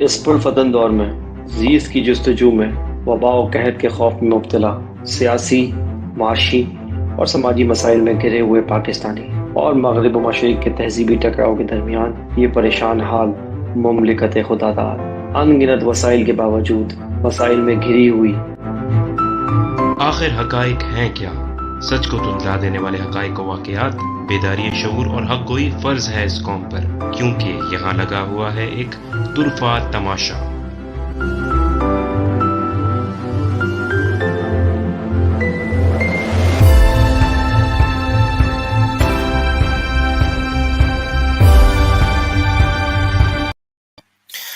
اس پرفتن دور میں زیست کی جستجو میں وبا و قحط کے خوف میں مبتلا سیاسی، معاشی اور سماجی مسائل میں گھرے ہوئے پاکستانی اور مغرب و مشرق کے تہذیبی ٹکراؤ کے درمیان یہ پریشان حال مملکت خدا داد ان گنت وسائل کے باوجود مسائل میں گھری ہوئی۔ آخر حقائق ہیں کیا؟ سچ کو تللا دینے والے حقائق و واقعات، بیداری شعور اور حق گوئی فرض ہے اس قوم پر، کیونکہ یہاں لگا ہوا ہے ایک طرفہ تماشا۔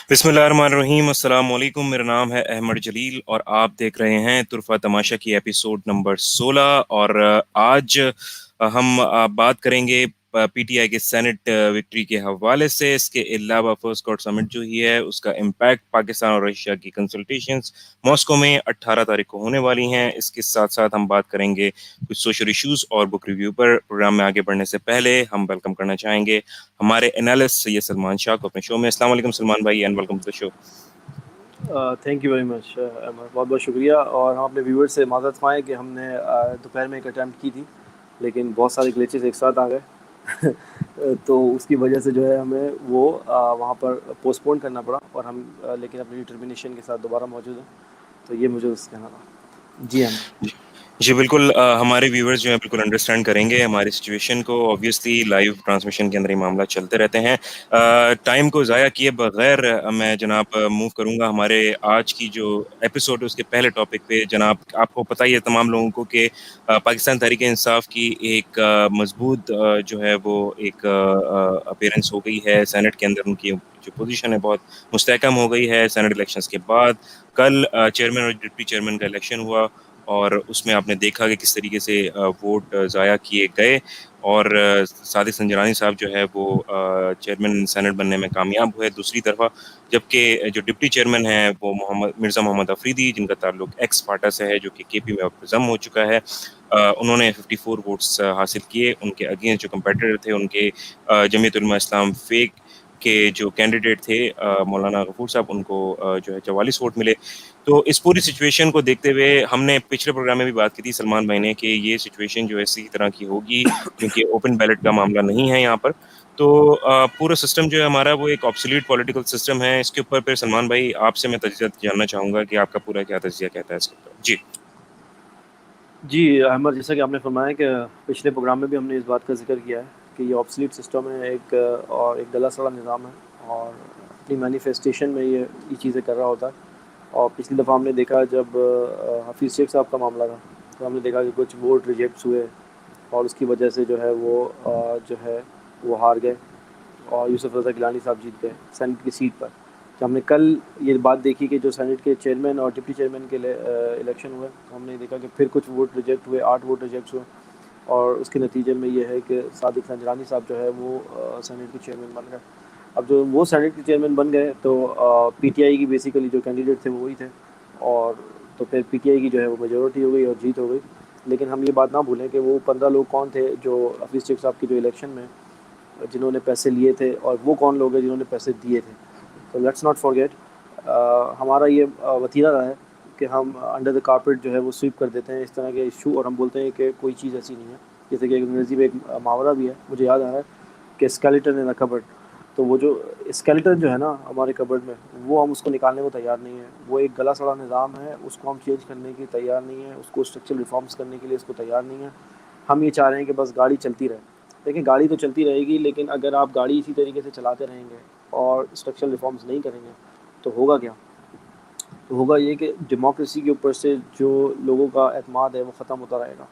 بسم اللہ الرحمن الرحیم، السلام علیکم، میرا نام ہے احمد جلیل اور آپ دیکھ رہے ہیں طرفہ تماشا کی ایپیسوڈ نمبر 16۔ اور آج ہم بات کریں گے پی ٹی آئی کے سینٹ وکٹری کے حوالے سے، اس کے علاوہ فرسٹ کورٹ سمٹ جو ہی ہے اس کا امپیکٹ پاکستان اور رشیا کی کنسلٹیشنز ماسکو میں 18 تاریخ کو ہونے والی ہیں۔ اس کے ساتھ ساتھ ہم بات کریں گے کچھ سوشل ایشوز اور بک ریویو پر۔ پروگرام میں آگے بڑھنے سے پہلے ہم ویلکم کرنا چاہیں گے ہمارے انالسٹ سید سلمان شاہ کو اپنے شو میں۔ السلام علیکم سلمان بھائی and welcome to the show. Thank you very much Ahmed, بہت بہت شکریہ۔ اور ہم اپنے ویور سے معذرت خواہیں کہ ہم نے دوپہر میں ایک اٹیمپٹ کی تھی لیکن بہت سارے گلیچز ایک ساتھ آ گئے تو اس کی وجہ سے جو ہے ہمیں وہ وہاں پر پوسٹ پون کرنا پڑا، اور ہم لیکن اپنی ڈٹرمنیشن کے ساتھ دوبارہ موجود ہیں، تو یہ مجھے اس کہنا تھا۔ جی احمد جی بالکل، ہمارے ویورز جو ہیں بالکل انڈرسٹینڈ کریں گے ہماری سچویشن کو۔ آبویسلی لائیو ٹرانسمیشن کے اندر یہ معاملہ چلتے رہتے ہیں۔ ٹائم کو ضائع کیے بغیر میں جناب موو کروں گا ہمارے آج کی جو ایپیسوڈ ہے اس کے پہلے ٹاپک پہ۔ جناب آپ کو پتہ ہی ہے تمام لوگوں کو کہ پاکستان تحریک انصاف کی ایک مضبوط جو ہے وہ ایک اپیرنس ہو گئی ہے سینٹ کے اندر۔ ان کی جو پوزیشن ہے بہت مستحکم ہو گئی ہے سینٹ الیکشنز کے بعد۔ کل چیئرمین اور ڈپٹی چیئرمین کا الیکشن ہوا اور اس میں آپ نے دیکھا کہ کس طریقے سے ووٹ ضائع کیے گئے، اور صادق سنجرانی صاحب جو ہے وہ چیئرمین سینٹ بننے میں کامیاب ہوئے دوسری طرف، جبکہ جو ڈپٹی چیئرمین ہیں وہ مرزا محمد افریدی، جن کا تعلق ایکس فاٹا سے ہے جو کہ کے پی میں اب ضم ہو چکا ہے، انہوں نے 54 ووٹس حاصل کیے۔ ان کے اگینسٹ جو کمپیٹیٹر تھے ان کے جمعیت علماء اسلام فیک کے جو کینڈیڈیٹ تھے مولانا غفور صاحب، ان کو جو ہے 44 ووٹ ملے۔ تو اس پوری سچویشن کو دیکھتے ہوئے ہم نے پچھلے پروگرام میں بھی بات کی تھی سلمان بھائی نے کہ یہ سچویشن جو ہے اسی طرح کی ہوگی کیونکہ اوپن بیلٹ کا معاملہ نہیں ہے یہاں پر۔ تو پورا سسٹم جو ہے ہمارا وہ ایک آبسلیٹ پولیٹیکل سسٹم ہے۔ اس کے اوپر پھر سلمان بھائی آپ سے میں تجزیہ جاننا چاہوں گا کہ آپ کا پورا کیا تجزیہ کہتا ہے اس کے اوپر۔ جی احمد، جیسا کہ آپ نے فرمایا کہ پچھلے پروگرام میں بھی ہم نے اس بات کا ذکر کیا ہے کہ یہ آبسلیٹ سسٹم ہے ایک، اور ایک گلا سڑا نظام ہے، اور اپنی مینیفیسٹیشن میں یہ چیزیں کر رہا ہوتا ہے۔ اور پچھلی دفعہ ہم نے دیکھا جب حفیظ شیخ صاحب کا معاملہ تھا تو ہم نے دیکھا کہ کچھ ووٹ ریجیکٹس ہوئے اور اس کی وجہ سے جو ہے وہ ہار گئے، اور یوسف رضا گیلانی صاحب جیت گئے سینٹ کی سیٹ پر۔ تو ہم نے کل یہ بات دیکھی کہ جو سینٹ کے چیئرمین اور ڈپٹی چیئرمین کے الیکشن ہوئے، ہم نے دیکھا کہ پھر کچھ ووٹ ریجیکٹ ہوئے، 8 ووٹ ریجیکٹ ہوئے، اور اس کے نتیجے میں یہ ہے کہ صادق سنجرانی صاحب جو ہے وہ سینٹ کے چیئرمین بن گئے۔ اب جو وہ سینٹ کے چیئرمین بن گئے تو پی ٹی آئی کی بیسیکلی جو کینڈیڈیٹ تھے وہ وہی تھے، اور تو پھر پی ٹی آئی کی جو ہے وہ میجورٹی ہو گئی اور جیت ہو گئی۔ لیکن ہم یہ بات نہ بھولیں کہ وہ 15 لوگ کون تھے جو حفیظ شیخ صاحب کی جو الیکشن میں جنہوں نے پیسے لیے تھے، اور وہ کون لوگ ہیں جنہوں نے پیسے دیے تھے۔ تو لیٹس ناٹ فارگیٹ، ہمارا یہ وتیرہ رہا ہے کہ ہم انڈر دا کارپیٹ جو ہے وہ سویپ کر دیتے ہیں اس طرح کے ایشو، اور ہم بولتے ہیں کہ کوئی چیز ایسی نہیں ہے۔ جیسے کہ انگریزی میں ایک محاورہ بھی ہے، مجھے یاد آ رہا ہے کہ اسکیلیٹن ان اے کبرڈ۔ تو وہ جو اسکیلیٹن جو ہے نا ہمارے کبرڈ میں، وہ ہم اس کو نکالنے کو تیار نہیں ہیں۔ وہ ایک گلا سڑا نظام ہے، اس کو ہم چینج کرنے کی تیار نہیں ہیں، اس کو اسٹرکچرل ریفارمز کرنے کے لیے اس کو تیار نہیں ہیں۔ ہم یہ چاہ رہے ہیں کہ بس گاڑی چلتی رہے۔ دیکھیں گاڑی تو چلتی رہے گی، لیکن اگر آپ گاڑی اسی طریقے سے چلاتے رہیں گے اور اسٹرکچرل ریفارمز نہیں کریں گے تو ہوگا کیا؟ تو ہوگا یہ کہ ڈیموکریسی کے اوپر سے جو لوگوں کا اعتماد ہے وہ ختم ہوتا رہے گا۔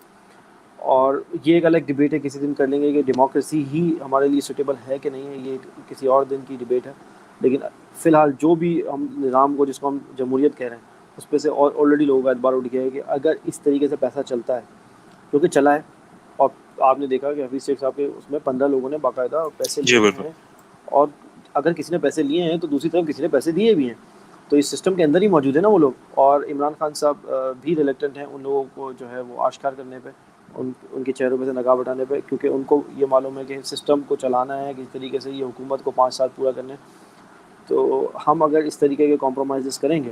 اور یہ ایک الگ ڈبیٹ ہے، کسی دن کر لیں گے کہ ڈیموکریسی ہی ہمارے لیے سوٹیبل ہے کہ نہیں ہے، یہ کسی اور دن کی ڈبیٹ ہے۔ لیکن فی الحال جو بھی ہم نظام کو، جس کو ہم جمہوریت کہہ رہے ہیں، اس پہ سے آلریڈی لوگوں کا اعتبار اٹھ گیا ہے کہ اگر اس طریقے سے پیسہ چلتا ہے، کیونکہ چلا ہے، اور آپ نے دیکھا کہ حفیظ شیخ صاحب کے اس میں 15 لوگوں نے باقاعدہ پیسے جی لیے بالکل۔ ہیں، اور اگر کسی نے پیسے لیے ہیں تو دوسری طرف کسی نے پیسے دیے بھی ہیں، تو اس سسٹم کے اندر ہی موجود ہے نا وہ لوگ۔ اور عمران خان صاحب بھی ریلیکٹنٹ ہیں ان لوگوں کو جو ہے وہ آشکار کرنے پہ، ان کے چہروں پہ سے نقاب ہٹانے پہ، کیونکہ ان کو یہ معلوم ہے کہ سسٹم کو چلانا ہے کس طریقے سے، یہ حکومت کو 5 سال پورا کرنے۔ تو ہم اگر اس طریقے کے کمپرومائزز کریں گے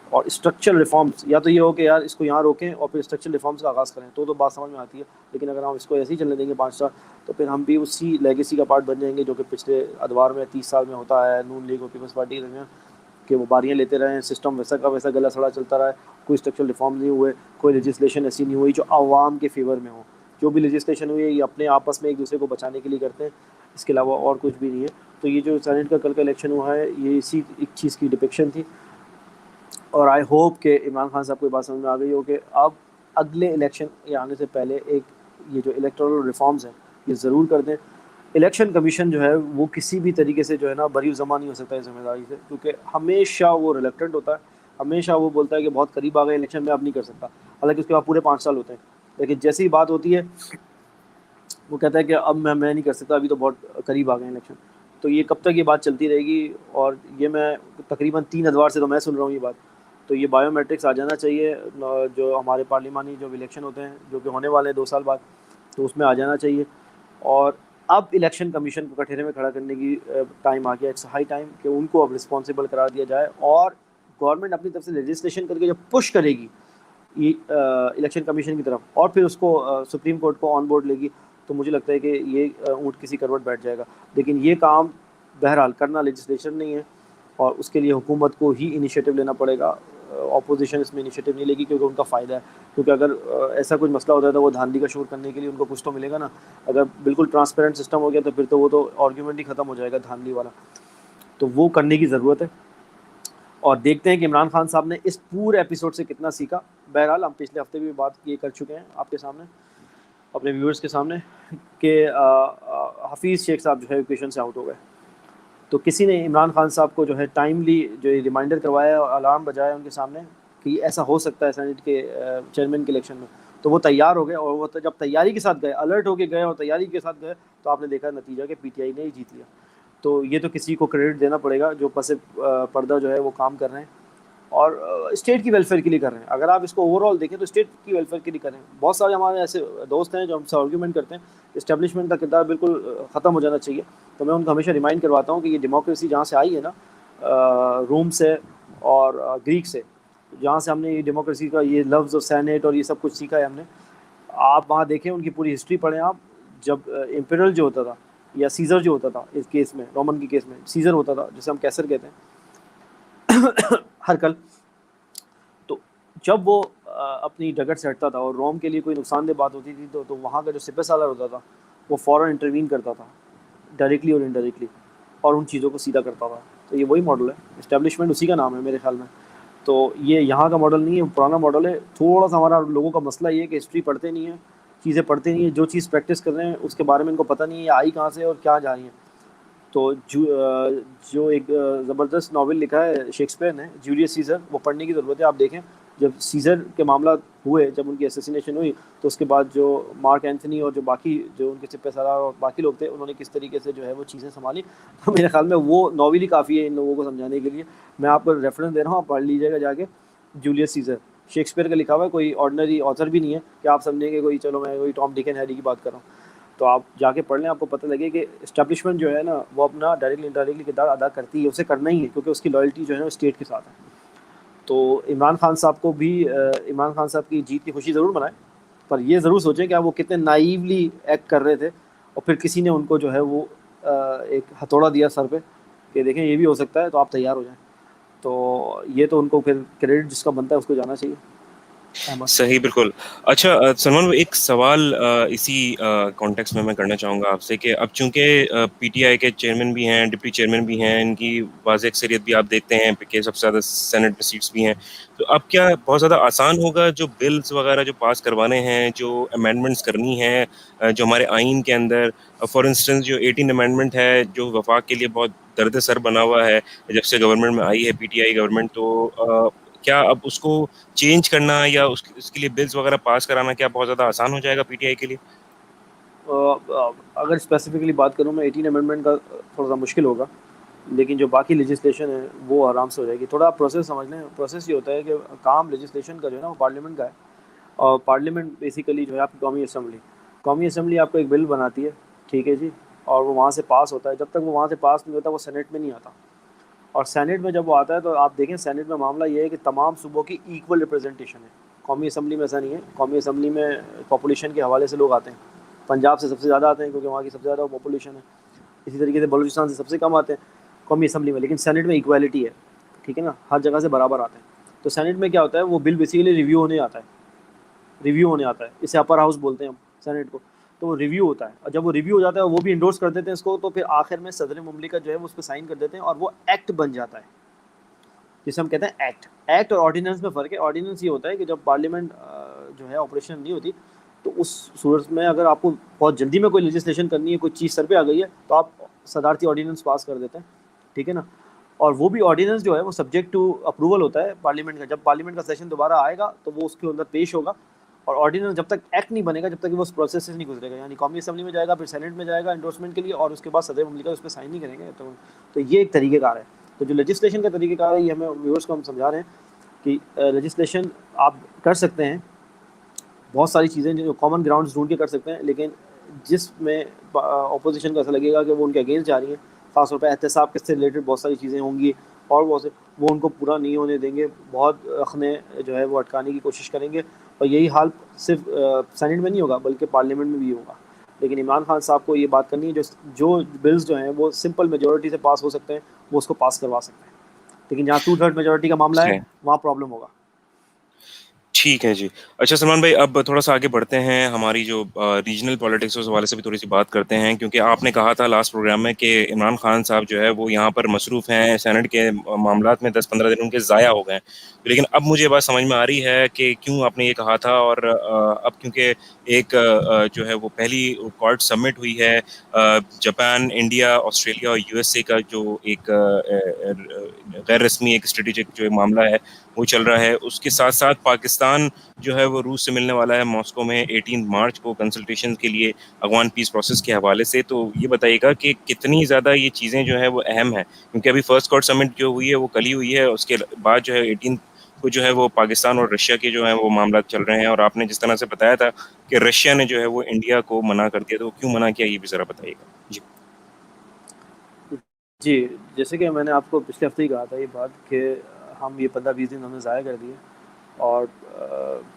اور اسٹرکچرل ریفارمس، یا تو یہ ہو کہ یار اس کو یہاں روکیں اور پھر اسٹرکچرل ریفارمس کا آغاز کریں تو بات سمجھ میں آتی ہے. لیکن اگر ہم اس کو ایسے ہی چلنے دیں گے 5 سال تو پھر ہم بھی اسی لیگیسی کا پارٹ بن جائیں گے جو کہ پچھلے ادوار میں 30 سال میں ہوتا ہے نون لیگ اور پیپلز پارٹی کے درمیان، کہ وہ باریاں لیتے رہے، سسٹم ویسا کا ویسا گلا سڑا چلتا رہا ہے، کوئی اسٹرکچرل ریفارم نہیں ہوئے، کوئی لیجسلیشن ایسی نہیں ہوئی جو عوام کے فیور میں ہو. جو بھی لیجسلیشن ہوئی ہے یہ اپنے آپس میں ایک دوسرے کو بچانے کے لیے کرتے ہیں، اس کے علاوہ اور کچھ بھی نہیں ہے. تو یہ جو سینٹ کا کل کا الیکشن ہوا ہے یہ اسی ایک چیز کی ڈپکشن تھی. اور آئی ہوپ کہ عمران خان صاحب کو یہ بات سمجھ میں آ گئی ہو کہ اب اگلے الیکشن یہ آنے سے پہلے ایک یہ جو الیکٹورل ریفارمز ہیں یہ ضرور کر دیں. الیکشن کمیشن جو ہے وہ کسی بھی طریقے سے جو ہے نا بری زماں نہیں ہو سکتا ہے ذمہ داری سے، کیونکہ ہمیشہ وہ ریلیکٹنٹ ہوتا ہے، ہمیشہ وہ بولتا ہے کہ بہت قریب آ گئے الیکشن میں اب نہیں کر سکتا، حالانکہ اس کے بعد پورے 5 سال ہوتے ہیں. لیکن جیسی ہی بات ہوتی ہے وہ کہتا ہے کہ اب میں نہیں کر سکتا، ابھی تو بہت قریب آ گئے ہیں الیکشن. تو یہ کب تک یہ بات چلتی رہے گی؟ اور یہ میں تقریباً 3 ادوار سے تو میں سن رہا ہوں یہ بات. تو یہ بایو میٹرکس آ جانا چاہیے جو ہمارے پارلیمانی جو الیکشن ہوتے ہیں جو کہ ہونے والے ہیں 2 سال بعد، تو اس میں آ جانا چاہیے. اور اب الیکشن کمیشن کو کٹہرے میں کھڑا کرنے کی ٹائم آ گیا، اٹس ہائی ٹائم کہ ان کو اب رسپانسبل قرار دیا جائے. اور گورنمنٹ اپنی طرف سے لیجسلیشن کر کے جب پش کرے گی الیکشن کمیشن کی طرف اور پھر اس کو سپریم کورٹ کو آن بورڈ لے گی، تو مجھے لگتا ہے کہ یہ اونٹ کسی کروٹ بیٹھ جائے گا. لیکن یہ کام بہرحال کرنا لیجسلیشن نہیں ہے اور اس کے لیے حکومت کو ہی انیشیٹو لینا پڑے گا. اپوزیشن اس میں انیشیٹو نہیں لے گی کیونکہ ان کا فائدہ ہے. کیونکہ اگر ایسا کچھ مسئلہ ہوتا ہے تو وہ دھاندلی کا شور کرنے کے لیے ان کو کچھ تو ملے گا نا. اگر بالکل ٹرانسپیرنٹ سسٹم ہو گیا تو پھر تو وہ تو آرگیومنٹ ہی ختم ہو جائے گا دھاندلی والا. تو وہ کرنے کی ضرورت ہے اور دیکھتے ہیں کہ عمران خان صاحب نے اس پورے ایپیسوڈ سے کتنا سیکھا. بہرحال ہم پچھلے ہفتے بھی بات یہ کر چکے ہیں آپ کے سامنے اپنے ویورز کے سامنے کہ حفیظ شیخ صاحب جو ہے ایجوکیشن سے آؤٹ ہو گئے. تو کسی نے عمران خان صاحب کو جو ہے ٹائملی جو ریمائنڈر کروایا اور الارم بجایا ان کے سامنے کہ ایسا ہو سکتا ہے سینٹ کے چیئرمین کے الیکشن میں، تو وہ تیار ہو گئے. اور وہ جب تیاری کے ساتھ گئے، الرٹ ہو کے گئے اور تیاری کے ساتھ گئے، تو آپ نے دیکھا نتیجہ کہ پی ٹی آئی نے ہی جیت لیا. تو یہ تو کسی کو کریڈٹ دینا پڑے گا جو پس پردہ جو ہے وہ کام کر رہے ہیں اور اسٹیٹ کی ویلفیئر کے لیے کر رہے ہیں. اگر آپ اس کو اوور آل دیکھیں تو اسٹیٹ کی ویلفیئر کے لیے کر رہے ہیں. بہت سارے ہمارے ایسے دوست ہیں جو ہم سے آرگیومنٹ کرتے ہیں اسٹیبلشمنٹ کا کردار بالکل ختم ہو جانا چاہیے. تو میں ان کو ہمیشہ ریمائنڈ کرواتا ہوں کہ یہ ڈیموکریسی جہاں سے آئی ہے نا، روم سے اور گریک سے، جہاں سے ہم نے یہ ڈیموکریسی کا یہ لفظ اور سینیٹ اور یہ سب کچھ سیکھا ہے ہم نے. آپ وہاں دیکھیں ان کی پوری ہسٹری پڑھیں آپ. جب امپیرل جو ہوتا تھا یا سیزر جو ہوتا تھا اس کیس میں، رومن کی کیس میں سیزر ہوتا تھا جسے ہم کیسر کہتے ہیں ہرکل، تو جب وہ اپنی ڈگر سے ہٹتا تھا اور روم کے لیے کوئی نقصان دہ بات ہوتی تھی تو وہاں کا جو سپہ سالار ہوتا تھا وہ فوراً انٹروین کرتا تھا ڈائریکٹلی اور انڈائریکٹلی اور ان چیزوں کو سیدھا کرتا تھا. تو یہ وہی ماڈل ہے، اسٹیبلشمنٹ اسی کا نام ہے میرے خیال میں. تو یہ یہاں کا ماڈل نہیں ہے، پرانا ماڈل ہے. تھوڑا سا ہمارا لوگوں کا مسئلہ یہ ہے کہ ہسٹری پڑھتے نہیں ہیں، چیزیں پڑھتے نہیں ہیں، جو چیز پریکٹس کر رہے ہیں اس کے بارے میں ان کو پتہ نہیں ہے یہ آئی کہاں سے اور کیا جا رہی ہیں. تو جو ایک زبردست ناول لکھا ہے شیکسپیئر نے جولیس سیزر، وہ پڑھنے کی ضرورت ہے. آپ دیکھیں جب سیزر کے معاملات ہوئے، جب ان کی اسیسینیشن ہوئی، تو اس کے بعد جو مارک اینتھنی اور جو باقی جو ان کے سپہ سالار اور باقی لوگ تھے انہوں نے کس طریقے سے جو ہے وہ چیزیں سنبھالی. تو میرے خیال میں وہ ناول ہی کافی ہے ان لوگوں کو سمجھانے کے لیے. میں آپ کو ریفرنس دے رہا ہوں، آپ پڑھ لیجیے گا جا کے. جولیس سیزر شیکسپیئر کا لکھا ہوا ہے، کوئی آرڈنری آتھر بھی نہیں ہے کہ آپ سمجھیں گے کوئی چلو میں کوئی ٹام ڈک اینڈ ہیری کی بات کر رہا ہوں. تو آپ جا کے پڑھ لیں، آپ کو پتہ لگے کہ اسٹیبلشمنٹ جو ہے نا وہ اپنا ڈائریکٹلی انڈائریکٹلی کردار ادا کرتی ہے، اسے کرنا ہی ہے کیونکہ اس کی لائلٹی جو ہے نا اسٹیٹ کے ساتھ ہے. تو عمران خان صاحب کو بھی عمران خان صاحب کی جیت کی خوشی ضرور منائیں، پر یہ ضرور سوچیں کہ آپ وہ کتنے نائیولی ایکٹ کر رہے تھے اور پھر کسی نے ان کو جو ہے وہ ایک ہتھوڑا دیا سر پہ کہ دیکھیں یہ بھی ہو سکتا ہے تو آپ تیار ہو جائیں. تو یہ تو ان کو پھر کریڈٹ جس کا بنتا ہے اس کو جانا چاہیے. احمد صحیح، بالکل. اچھا سلمان، ایک سوال اسی کانٹیکس میں کرنا چاہوں گا آپ سے کہ اب چونکہ پی ٹی آئی کے چیئرمین بھی ہیں، ڈپٹی چیئرمین بھی ہیں، ان کی واضح اکثریت بھی آپ دیکھتے ہیں کہ سب سے زیادہ سینٹ میں سیٹس بھی ہیں، تو اب کیا بہت زیادہ آسان ہوگا جو بلز وغیرہ جو پاس کروانے ہیں، جو امینڈمنٹس کرنی ہیں جو ہمارے آئین کے اندر، فار انسٹنس جو 18 امینڈمنٹ ہے جو وفاق کے لیے بہت درد سر بنا ہوا ہے جب سے گورنمنٹ میں آئی ہے پی ٹی آئی گورنمنٹ، تو کیا اب اس کو چینج کرنا یا اس کے لیے بلز وغیرہ پاس کرانا کیا بہت زیادہ آسان ہو جائے گا پی ٹی آئی کے لیے؟ اگر اسپیسیفکلی بات کروں میں 18 امینڈمنٹ کا تھوڑا سا مشکل ہوگا، لیکن جو باقی لیجسلیشن ہے وہ آرام سے ہو جائے گی. تھوڑا پروسیس سمجھ لیں. پروسیس یہ ہوتا ہے کہ کام لیجسلیشن کا جو ہے نا وہ پارلیمنٹ کا ہے، اور پارلیمنٹ بیسیکلی جو ہے آپ کی قومی اسمبلی آپ کو ایک بل بناتی ہے، ٹھیک ہے جی، اور وہ وہاں سے پاس ہوتا ہے. جب تک وہ وہاں سے پاس نہیں ہوتا وہ سینٹ میں نہیں آتا. اور سینٹ میں جب وہ آتا ہے تو آپ دیکھیں سینٹ میں معاملہ یہ ہے کہ تمام صوبوں کی ایکول ریپرزنٹیشن ہے. قومی اسمبلی میں ایسا نہیں ہے. قومی اسمبلی میں پاپولیشن کے حوالے سے لوگ آتے ہیں. پنجاب سے سب سے زیادہ آتے ہیں کیونکہ وہاں کی سب سے زیادہ پاپولیشن ہے. اسی طریقے سے بلوچستان سے سب سے کم آتے ہیں قومی اسمبلی میں. لیکن سینٹ میں ایکویلٹی ہے, ٹھیک ہے نا, ہر جگہ سے برابر آتے ہیں. تو سینٹ میں کیا ہوتا ہے, وہ بل بیسیکلی ریویو ہونے آتا ہے, اسے اپر ہاؤس بولتے ہیں ہم سینٹ کو. تو وہ ریویو ہوتا ہے, اور جب وہ ریویو ہو جاتا ہے وہ بھی انڈورس کر دیتے ہیں اس کو, تو پھر آخر میں صدر مملکت جو ہے وہ اس پہ سائن کر دیتے ہیں اور وہ ایکٹ بن جاتا ہے, جسے ہم کہتے ہیں ایکٹ اور آرڈیننس میں فرق ہے. آرڈیننس یہ ہوتا ہے کہ جب پارلیمنٹ جو ہے آپریشن نہیں ہوتی, تو اس صورت میں اگر آپ کو بہت جلدی میں کوئی لیجسلیشن کرنی ہے, کوئی چیز سر پہ آ گئی ہے, تو آپ صدارتی آرڈیننس پاس کر دیتے ہیں, ٹھیک ہے نا. اور وہ بھی آرڈیننس جو ہے وہ سبجیکٹ ٹو اپروول ہوتا ہے پارلیمنٹ کا. جب پارلیمنٹ کا سیشن دوبارہ آئے گا تو وہ اس کے اندر پیش ہوگا, اور آرڈیننس جب تک ایکٹ نہیں بنے گا, جب تک وہ اس پروسیس سے نہیں گزرے گا, یعنی قومی اسمبلی میں جائے گا, پھر سینٹ میں جائے گا انڈورسمنٹ کے لیے, اور اس کے بعد صدر مملکت اس پہ سائن نہیں کریں گے. تو یہ ایک طریقہ کار ہے. تو جو لیجسلیشن کا طریقہ کار ہے, یہ ہمیں ویورس کو ہم سمجھا رہے ہیں کہ لیجسلیشن آپ کر سکتے ہیں, بہت ساری چیزیں جو کامن گراؤنڈز ڈھونڈ کے کر سکتے ہیں, لیکن جس میں اپوزیشن کو ایسا لگے گا کہ وہ ان کے اگینسٹ جا رہی ہیں, خاص طور پہ احتساب کے سے ریلیٹڈ بہت ساری چیزیں ہوں گی, اور وہ ان کو پورا نہیں ہونے دیں گے, بہت رکھنے جو ہے وہ اٹکانے کی کوشش کریں گے. اور یہی حال صرف سینٹ میں نہیں ہوگا بلکہ پارلیمنٹ میں بھی ہوگا. لیکن عمران خان صاحب کو یہ بات کرنی ہے, جو بلز جو ہیں وہ سمپل میجورٹی سے پاس ہو سکتے ہیں, وہ اس کو پاس کروا سکتے ہیں. لیکن جہاں 2/3 میجورٹی کا معاملہ ہے, وہاں پرابلم ہوگا. ٹھیک ہے جی. اچھا سلمان بھائی, اب تھوڑا سا آگے بڑھتے ہیں, ہماری جو ریجنل پالیٹکس اس حوالے سے بھی تھوڑی سی بات کرتے ہیں, کیونکہ آپ نے کہا تھا لاسٹ پروگرام میں کہ عمران خان صاحب جو ہے وہ یہاں پر مصروف ہیں, سینٹ کے معاملات میں 10-15 دن ان کے ضائع ہو گئے ہیں. لیکن اب مجھے بات سمجھ میں آ رہی ہے کہ کیوں آپ نے یہ کہا تھا, اور اب کیونکہ ایک جو ہے وہ پہلی کوارڈ سمٹ ہوئی ہے جاپان, انڈیا, آسٹریلیا اور یو ایس اے کا, جو ایک غیر رسمی ایک اسٹریٹجک جو معاملہ ہے وہ چل رہا ہے. اس کے ساتھ ساتھ پاکستان جو ہے وہ روس سے ملنے والا ہے ماسکو میں 18 مارچ کو کنسلٹیشن کے لیے افغان پیس پروسیس کے حوالے سے. تو یہ بتائیے گا کہ کتنی زیادہ یہ چیزیں جو ہے وہ اہم ہیں, کیونکہ ابھی فرسٹ کوارڈ سمٹ جو ہوئی ہے وہ کل ہی ہوئی ہے, اس کے بعد جو ہے 18 کو جو ہے وہ پاکستان اور رشیا کے جو ہیں وہ معاملات چل رہے ہیں. اور آپ نے جس طرح سے بتایا تھا کہ رشیا نے جو ہے وہ انڈیا کو منع کر دیا, تو کیوں منع کیا یہ بھی ذرا بتائیے گا جی. جی, جیسے کہ میں نے آپ کو پچھلے ہفتے ہی کہا تھا یہ بات کہ ہم یہ 15-20 دن ہم نے ضائع کر دیے, اور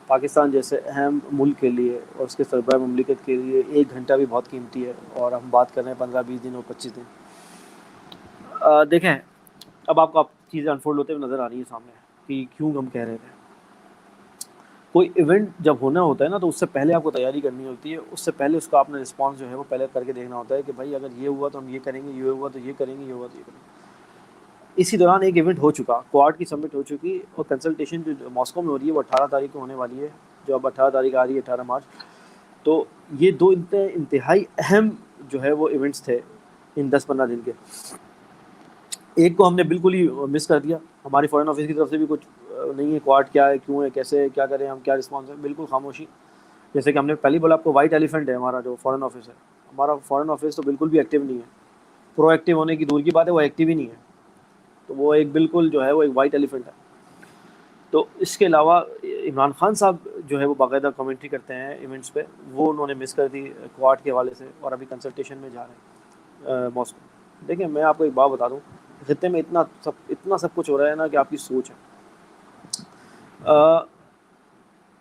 پاکستان جیسے اہم ملک کے لیے اور اس کے سربراہ مملکت کے لیے 1 گھنٹہ بھی بہت قیمتی ہے, اور ہم بات کر رہے ہیں 15-20 دن اور 25 دن. دیکھیں, اب آپ کو چیزیں انفولڈ ہوتے ہوئے نظر آ رہی ہیں سامنے کہ کیوں ہم کہہ رہے تھے. کوئی ایونٹ جب ہونا ہوتا ہے نا, تو اس سے پہلے آپ کو تیاری کرنی ہوتی ہے. اس سے پہلے اس کا آپ نے رسپانس جو ہے وہ پہلے کر کے دیکھنا ہوتا ہے کہ بھائی اگر یہ ہوا تو ہم یہ کریں گے, یہ ہوا تو یہ کریں گے, یہ ہوا تو یہ کریں گے. اسی دوران ایک ایونٹ ہو چکا, کوارڈ کی سمٹ ہو چکی, اور کنسلٹیشن جو ماسکو میں ہو رہی ہے وہ 18 تاریخ کو ہونے والی ہے, جو اب 18 تاریخ آ رہی ہے 18 مارچ. تو یہ 2 انتہائی اہم جو ہے وہ ایونٹس تھے ان 10-15 دن کے. ایک کو ہم نے بالکل ہی مس کر دیا, ہماری فارن آفس کی طرف سے بھی کچھ نہیں ہے, کوارڈ کیا ہے, کیوں ہے, کیسے کیا کریں ہم, کیا رسپانس ہے, بالکل خاموشی. جیسے کہ ہم نے پہلی بولا آپ کو, وائٹ ایلیفنٹ ہے ہمارا جو فارن آفس ہے. ہمارا فارن آفس تو بالکل بھی ایکٹیو نہیں ہے, پرو ایکٹیو ہونے کی دور کی بات ہے, وہ ایکٹیو ہی نہیں ہے. تو وہ ایک بالکل جو ہے وہ ایک وائٹ ایلیفنٹ ہے. تو اس کے علاوہ عمران خان صاحب جو ہے وہ باقاعدہ کمنٹری کرتے ہیں ایونٹس پہ, وہ انہوں نے مس کر دی کوارڈ کے حوالے سے, اور ابھی کنسلٹیشن میں جا رہے ہیں ماسکو. دیکھیں, میں آپ کو ایک بات بتا دوں, خطے میں اتنا سب کچھ ہو رہا ہے نا کہ آپ کی سوچ ہے.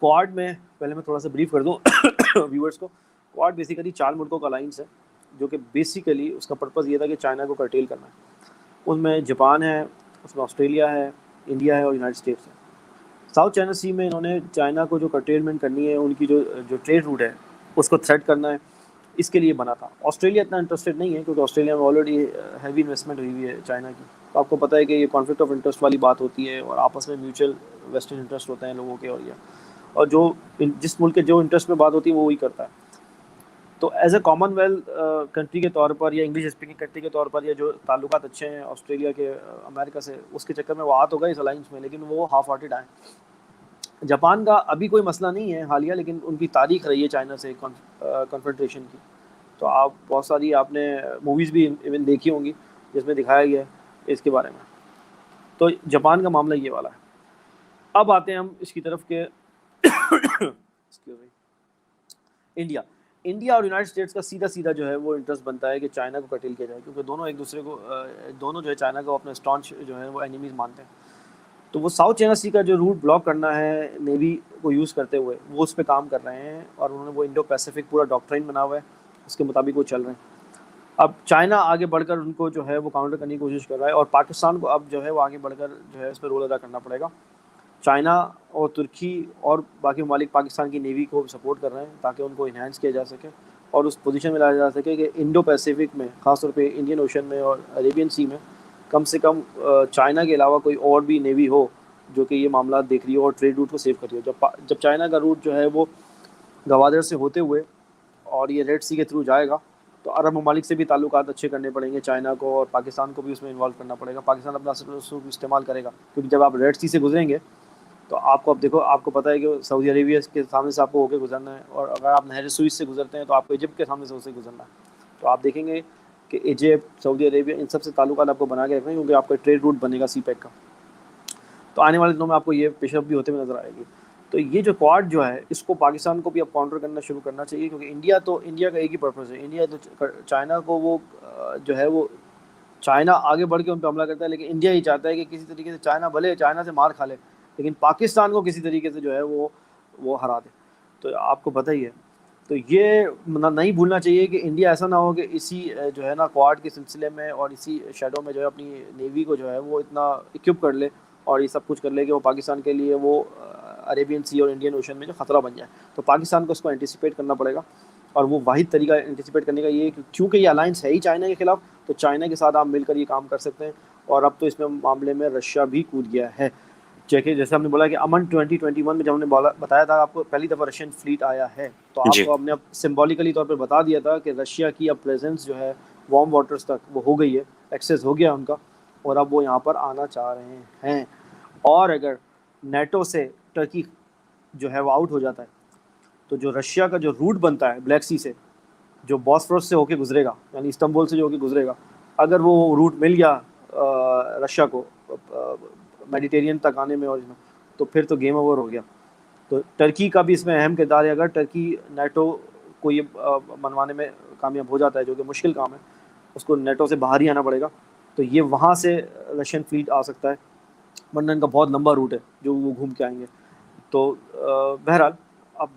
کوارڈ میں پہلے میں تھوڑا سا بریف کر دوں ویورز کو. کوارڈ بیسیکلی 4 ملکوں کا الائنس ہے, جو کہ بیسیکلی اس کا پرپز یہ تھا کہ چائنا کو کرٹیل کرنا ہے. ان میں جاپان ہے, اس میں آسٹریلیا ہے, انڈیا ہے, اور یونائٹڈ اسٹیٹس ہے. ساؤتھ چائنا سی میں انہوں نے چائنا کو جو کرٹیلمنٹ کرنی ہے, ان کی جو ٹریڈ روٹ ہے اس کو تھریٹ کرنا ہے, اس کے لیے بنا تھا. آسٹریلیا اتنا انٹرسٹڈ نہیں ہے, کیونکہ آسٹریلیا میں آلریڈی ہیوی انویسٹمنٹ ہوئی ہوئی ہے چائنا کی. تو آپ کو پتہ ہے کہ یہ کانفلکٹ آف انٹرسٹ والی بات ہوتی ہے, اور آپس میں میوچل ویسٹرن انٹرسٹ ہوتے ہیں لوگوں کے, اور جو جس ملک کے جو انٹرسٹ میں بات ہوتی ہے وہ وہی کرتا ہے. تو as a common wealth country کے طور پر, یا انگلش اسپیکنگ کنٹری کے طور پر, یا جو تعلقات اچھے ہیں آسٹریلیا کے امریکہ سے, اس کے چکر میں وہ تو گئے اس الائنس میں, لیکن وہ ہاف ہارٹیڈ آئے. جاپان کا ابھی کوئی مسئلہ نہیں ہے حالیہ, لیکن ان کی تاریخ رہی ہے چائنا سے کنفرنٹریشن کی. تو آپ بہت ساری آپ نے موویز بھی ایون دیکھی ہوں گی جس میں دکھایا گیا ہے اس کے بارے میں. تو جاپان کا معاملہ یہ والا ہے. اب آتے ہیں ہم اس کی طرف کہ انڈیا. انڈیا اور یونائٹڈ اسٹیٹس کا سیدھا سیدھا جو ہے وہ انٹرسٹ بنتا ہے کہ چائنا کو کٹیل کیا جائے، کیونکہ دونوں ایک دوسرے کو دونوں جو ہے چائنا کو اپنے اسٹانچ جو ہے وہ اینیمیز مانتے ہیں. تو وہ ساؤتھ چائنا سی کا جو روٹ بلاک کرنا ہے نیوی کو یوز کرتے ہوئے وہ اس پہ کام کر رہے ہیں، اور انہوں نے وہ انڈو پیسیفک پورا ڈاکٹرائن بنا ہوا ہے، اس کے مطابق وہ چل رہے ہیں. اب چائنا آگے بڑھ کر ان کو جو ہے وہ کاؤنٹر کرنے کی کوشش کر رہا ہے، اور پاکستان کو اب جو ہے وہ آگے بڑھ کر جو ہے اس پہ رول ادا کرنا پڑے گا. چائنا اور ترکی اور باقی ممالک پاکستان کی نیوی کو سپورٹ کر رہے ہیں تاکہ ان کو انہینس کیا جا سکے اور اس پوزیشن میں لایا جا سکے کہ انڈو پیسیفک میں، خاص طور پہ انڈین اوشن میں اور عربین سی میں، کم سے کم چائنا کے علاوہ کوئی اور بھی نیوی ہو جو کہ یہ معاملات دیکھ رہی ہو اور ٹریڈ روٹ کو سیو کر رہی ہو. جب چائنا کا روٹ جو ہے وہ گوادر سے ہوتے ہوئے اور یہ ریڈ سی کے تھرو جائے گا تو عرب ممالک سے بھی تعلقات اچھے کرنے پڑیں گے چائنا کو، اور پاکستان کو بھی اس میں انوالو کرنا پڑے گا. پاکستان اپنا اسلوب استعمال کرے گا، کیونکہ جب آپ ریڈ سی سے گزریں گے تو آپ کو اب دیکھو، آپ کو پتہ ہے کہ سعودی عربیہ کے سامنے سے آپ کو ہو کے گزرنا ہے، اور اگر آپ نہر سوئس سے گزرتے ہیں تو آپ کو ایجپٹ کے سامنے سے اسے گزرنا ہے. تو آپ دیکھیں گے کہ ایجپٹ، سعودی عربیہ، ان سب سے تعلقات آپ کو بنا کے رکھنا ہے، کیونکہ آپ کا ٹریڈ روٹ بنے گا سی پیک کا. تو آنے والے دنوں میں آپ کو یہ پیش رفت بھی ہوتے ہوئے نظر آئے گی. تو یہ جو کوارڈ جو ہے اس کو پاکستان کو بھی اب کاؤنٹر کرنا شروع کرنا چاہیے، کیونکہ انڈیا کا ایک ہی پرپز ہے. انڈیا تو چائنا کو وہ جو ہے وہ چائنا آگے بڑھ کے ان پہ حملہ کرتا ہے، لیکن انڈیا یہ چاہتا ہے کہ کسی طریقے سے چائنا بھلے چائنا سے مار کھا لے لیکن پاکستان کو کسی طریقے سے جو ہے وہ ہرا دے. تو آپ کو پتہ ہی ہے. تو یہ نہیں بھولنا چاہیے کہ انڈیا ایسا نہ ہو کہ اسی جو ہے نا کوارڈ کے سلسلے میں اور اسی شیڈو میں جو ہے اپنی نیوی کو جو ہے وہ اتنا اکوپ کر لے اور یہ سب کچھ کر لے کہ وہ پاکستان کے لیے وہ عربین سی اور انڈین اوشن میں جو خطرہ بن جائے. تو پاکستان کو اس کو اینٹیسپیٹ کرنا پڑے گا، اور وہ واحد طریقہ اینٹیسپیٹ کرنے کا یہ ہے کہ کیونکہ یہ الائنس ہے ہی چائنا کے خلاف، تو چائنا کے ساتھ آپ مل کر یہ کام کر سکتے ہیں. اور اب تو اس میں معاملے میں رشیا بھی کود گیا ہے. جیسے ہم نے بولا کہ امن 2021 میں جب ہم نے بتایا تھا آپ کو پہلی دفعہ رشین فلیٹ آیا ہے، تو آپ جی کو ہم نے اب سمبولیکلی طور پہ بتا دیا تھا کہ رشیا کی اب پریزنس جو ہے وارم واٹرز تک وہ ہو گئی ہے، ایکسیس ہو گیا ان کا، اور اب وہ یہاں پر آنا چاہ رہے ہیں. اور اگر نیٹو سے ٹرکی جو ہے وہ آؤٹ ہو جاتا ہے تو جو رشیا کا جو روٹ بنتا ہے بلیک سی سے، جو باسفورس سے ہو کے گزرے گا، یعنی استنبول سے جو ہو کے گزرے گا، اگر وہ روٹ مل گیا رشیا کو میڈیٹیرین تک آنے میں، اور تو پھر تو گیم اوور ہو گیا. تو ٹرکی کا بھی اس میں اہم کردار ہے. اگر ٹرکی نیٹو کو یہ منوانے میں کامیاب ہو جاتا ہے، جو کہ مشکل کام ہے، اس کو نیٹو سے باہر ہی آنا پڑے گا، تو یہ وہاں سے رشین فلیٹ آ سکتا ہے، ورنہ ان کا بہت لمبا روٹ ہے جو وہ گھوم کے آئیں گے. تو بہرحال اب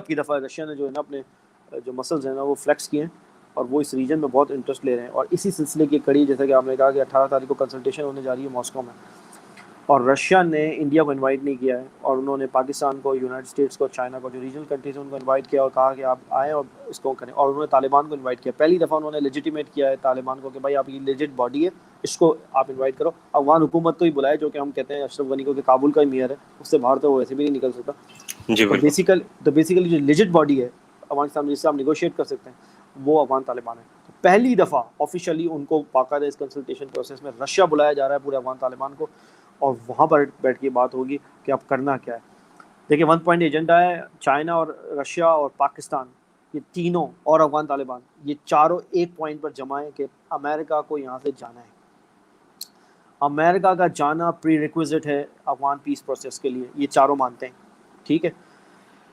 کی دفعہ رشیا نے جو ہے نا اپنے جو مسلز ہیں نا وہ فلیکس کیے ہیں، اور وہ اس ریجن میں بہت انٹرسٹ لے رہے ہیں. اور اسی سلسلے کی کڑی، جیسا کہ آپ نے کہا کہ 18 تاریخ کو کنسلٹیشن ہونے جا رہی ہے ماسکو میں، اور رشیا نے انڈیا کو انوائٹ نہیں کیا ہے، اور انہوں نے پاکستان کو، یونائٹڈ اسٹیٹس کو، چائنا کو، جو ریجنل کنٹریز ہیں ان کو انوائٹ کیا اور کہا کہ آپ آئیں اور اس کو کریں. اور انہوں نے طالبان کو انوائٹ کیا. پہلی دفعہ انہوں نے لیجیٹیمیٹ کیا ہے طالبان کو کہ بھائی آپ کی لیجٹ باڈی ہے، اس کو آپ انوائٹ کرو. افغان حکومت کو ہی بلائے، جو کہ ہم کہتے ہیں اشرف غنی کو کہ کابل کا ہی میئر ہے، اس سے باہر تو وہ ویسے بھی نہیں نکل سکتا. جی تو بالکل. بیسیکلی جو لیجٹ باڈی ہے افغانستان جس سے آپ نیگوشیٹ کر سکتے ہیں وہ افغان طالبان ہے. پہلی دفعہ آفیشیلی ان کو باقاعدہ اس کنسلٹیشن پروسیس میں رشیا بلایا جا رہا ہے، پورے افغان طالبان کو، اور وہاں پر بیٹھ کے بات ہوگی کہ اب کرنا کیا ہے. دیکھیں 1 پوائنٹ ایجنڈا ہے. چائنا اور رشیا اور پاکستان، یہ تینوں، اور افغان طالبان، یہ چاروں ایک پوائنٹ پر جمع ہیں کہ امریکہ کو یہاں سے جانا ہے. امریکہ کا جانا پری ریکویزٹ ہے افغان پیس پروسیس کے لیے، یہ چاروں مانتے ہیں. ٹھیک ہے.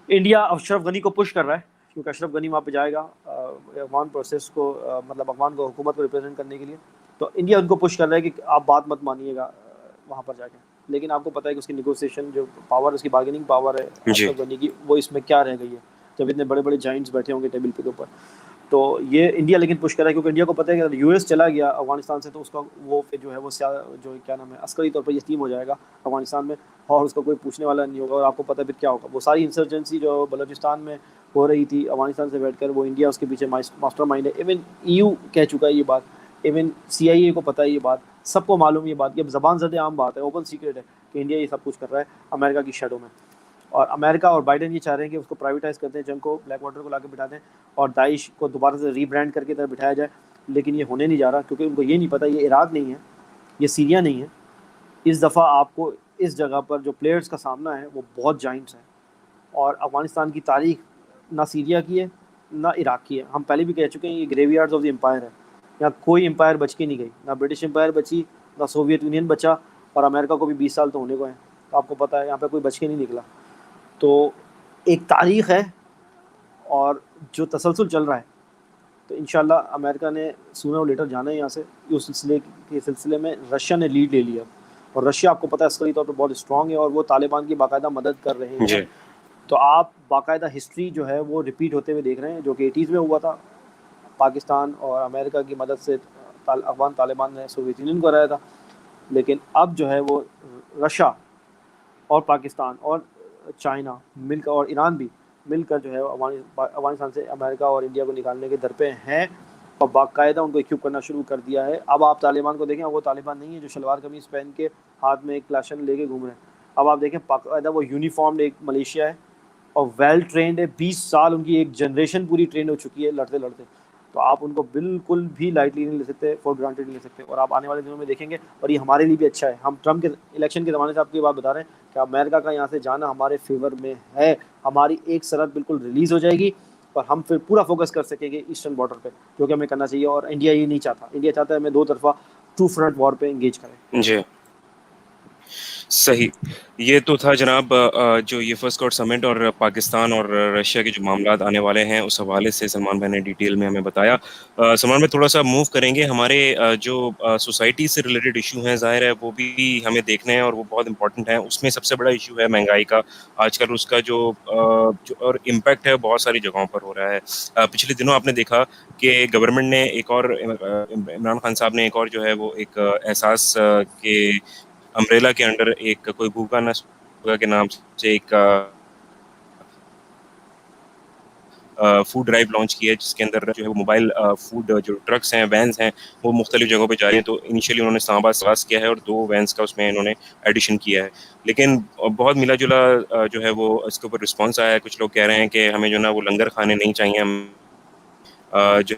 انڈیا اشرف غنی کو پش کر رہا ہے، کیونکہ اشرف غنی وہاں پہ جائے گا افغان پروسیس کو، مطلب افغان کو، حکومت کو ریپرزینٹ کرنے کے لیے. تو انڈیا ان کو پش کر رہا ہے کہ آپ بات مت مانیے گا وہاں پر جا کے. لیکن آپ کو پتہ ہے کہ اس کی نیگوسیشن جو پاور، اس کی بارگیننگ پاور ہے جی اشرف غنی کی، وہ اس میں کیا رہ گئی ہے جب اتنے بڑے بڑے جائنٹس بیٹھے ہوں گے ٹیبل کے اوپر. تو یہ انڈیا لیکن پش کر رہا ہے، کیونکہ انڈیا کو پتہ ہے کہ اگر یو ایس چلا گیا افغانستان سے تو اس کا وہ پھر جو ہے وہ جو کیا نام ہے عسکری طور پر یتیم ہو جائے گا افغانستان میں، اور اس کو کوئی پوچھنے والا نہیں ہوگا. اور آپ کو پتہ پھر کیا ہوگا. وہ ساری انسرجنسی جو بلوچستان میں ہو رہی تھی افغانستان سے بیٹھ کر، وہ انڈیا اس کے پیچھے ماسٹر مائنڈ ہے. ایون EU کہہ چکا ہے یہ بات، ایون CIA کو پتہ ہے یہ بات، سب کو معلوم یہ بات، کہ اب زبان زد عام بات ہے، اوپن سیکرٹ ہے کہ انڈیا یہ سب کچھ کر رہا ہے امریکہ کی شیڈو میں. اور امریکہ اور بائیڈن یہ چاہ رہے ہیں کہ اس کو پرائیویٹائز کرتے ہیں، جنگ کو، بلیک واٹر کو لا کے بٹھا دیں، اور داعش کو دوبارہ سے ری برانڈ کر کے ادھر بٹھایا جائے. لیکن یہ ہونے نہیں جا رہا، کیونکہ ان کو یہ نہیں پتہ یہ عراق نہیں ہے، یہ سیریا نہیں ہے. اس دفعہ آپ کو اس جگہ پر جو پلیئرز کا سامنا ہے وہ بہت جائنٹس ہیں. اور افغانستان کی تاریخ نہ سیریا کی ہے نہ عراق کی ہے. ہم پہلے بھی کہہ چکے ہیں یہ گریو یارڈز آف دی امپائر ہے. یہاں کوئی امپائر بچ کے نہیں گئی، نہ برٹش امپائر بچی، نہ سوویت یونین بچا، اور امریکہ کو بھی 20 سال تو ہونے کو ہیں. تو آپ کو پتہ ہے یہاں پہ کوئی بچ کے نہیں نکلا. تو ایک تاریخ ہے، اور جو تسلسل چل رہا ہے تو انشاءاللہ امریکہ نے سونا اور لیٹر جانا ہے یہاں سے. اس سلسلے میں رشیا نے لیڈ لے لیا, اور رشیا آپ کو پتہ ہے عسکری طور پہ بہت اسٹرانگ ہے, اور وہ طالبان کی باقاعدہ مدد کر رہے ہیں. جی تو آپ باقاعدہ ہسٹری جو ہے وہ ریپیٹ ہوتے ہوئے دیکھ رہے ہیں, جو کہ 80s میں ہوا تھا. پاکستان اور امریکہ کی مدد سے افغان طالبان نے سوویت یونین کو ہرایا تھا. لیکن اب جو ہے وہ رشیا اور پاکستان اور چائنا مل کر, اور ایران بھی مل کر جو ہے افغانستان سے امریکہ اور انڈیا کو نکالنے کے در پہ ہیں, اور باقاعدہ ان کو اکوپ کرنا شروع کر دیا ہے. اب آپ طالبان کو دیکھیں, وہ طالبان نہیں ہے جو شلوار قمیض پہن کے ہاتھ میں ایک کلاشن لے کے گھوم رہے ہیں. اب آپ دیکھیں باقاعدہ وہ یونیفارمڈ ایک ملیشیا ہے اور ویل ٹرینڈ ہے. 20 سال ان کی ایک جنریشن پوری ٹرین ہو چکی ہے لڑتے لڑتے. تو آپ ان کو بالکل بھی لائٹلی نہیں لے سکتے, فور گرانٹیڈ نہیں لے سکتے. اور آپ آنے والے دنوں میں دیکھیں گے, اور یہ ہمارے لیے بھی اچھا ہے. ہم ٹرمپ کے الیکشن کے زمانے سے آپ کو یہ بات بتا رہے ہیں کہ امریکہ کا یہاں سے جانا ہمارے فیور میں ہے. ہماری ایک سرحد بالکل ریلیز ہو جائے گی, اور ہم پھر پورا فوکس کر سکیں گے ایسٹرن بارڈر پہ, جو کہ ہمیں کرنا چاہیے. اور انڈیا یہ نہیں چاہتا, انڈیا چاہتا ہے ہمیں دو طرفہ ٹو فرنٹ وار پہ انگیج کریں. جی صحیح. یہ تو تھا جناب جو یہ فرسٹ کورٹ سمٹ اور پاکستان اور رشیا کے جو معاملات آنے والے ہیں اس حوالے سے سلمان بھائی نے ڈیٹیل میں ہمیں بتایا. سلمان بھائی تھوڑا سا موو کریں گے, ہمارے جو سوسائٹی سے ریلیٹڈ ایشو ہیں ظاہر ہے وہ بھی ہمیں دیکھنے ہیں اور وہ بہت امپورٹنٹ ہیں. اس میں سب سے بڑا ایشو ہے مہنگائی کا. آج کل اس کا جو اور امپیکٹ ہے بہت ساری جگہوں پر ہو رہا ہے. پچھلے دنوں آپ نے دیکھا کہ گورنمنٹ نے ایک اور, عمران خان صاحب نے ایک اور جو ہے وہ ایک احساس کے امبریلا کے انڈر ایک کوئی بھوکا نہ سوگا کے نام سے ایک فوڈ ڈرائیو لانچ کی ہے, جس کے اندر جو ہے وہ موبائل فوڈ جو ٹرکس ہیں, وینس ہیں, وہ مختلف جگہوں پہ جا رہی ہیں. تو انیشیلی انہوں نے اسلام آباد سے آغاز کیا ہے اور 2 وینس کا اس میں انہوں نے ایڈیشن کیا ہے. لیکن بہت ملا جلا جو ہے وہ اس کے اوپر رسپانس آیا ہے. کچھ لوگ کہہ رہے ہیں کہ ہمیں جو نا وہ لنگر کھانے نہیں چاہیے, ہم جو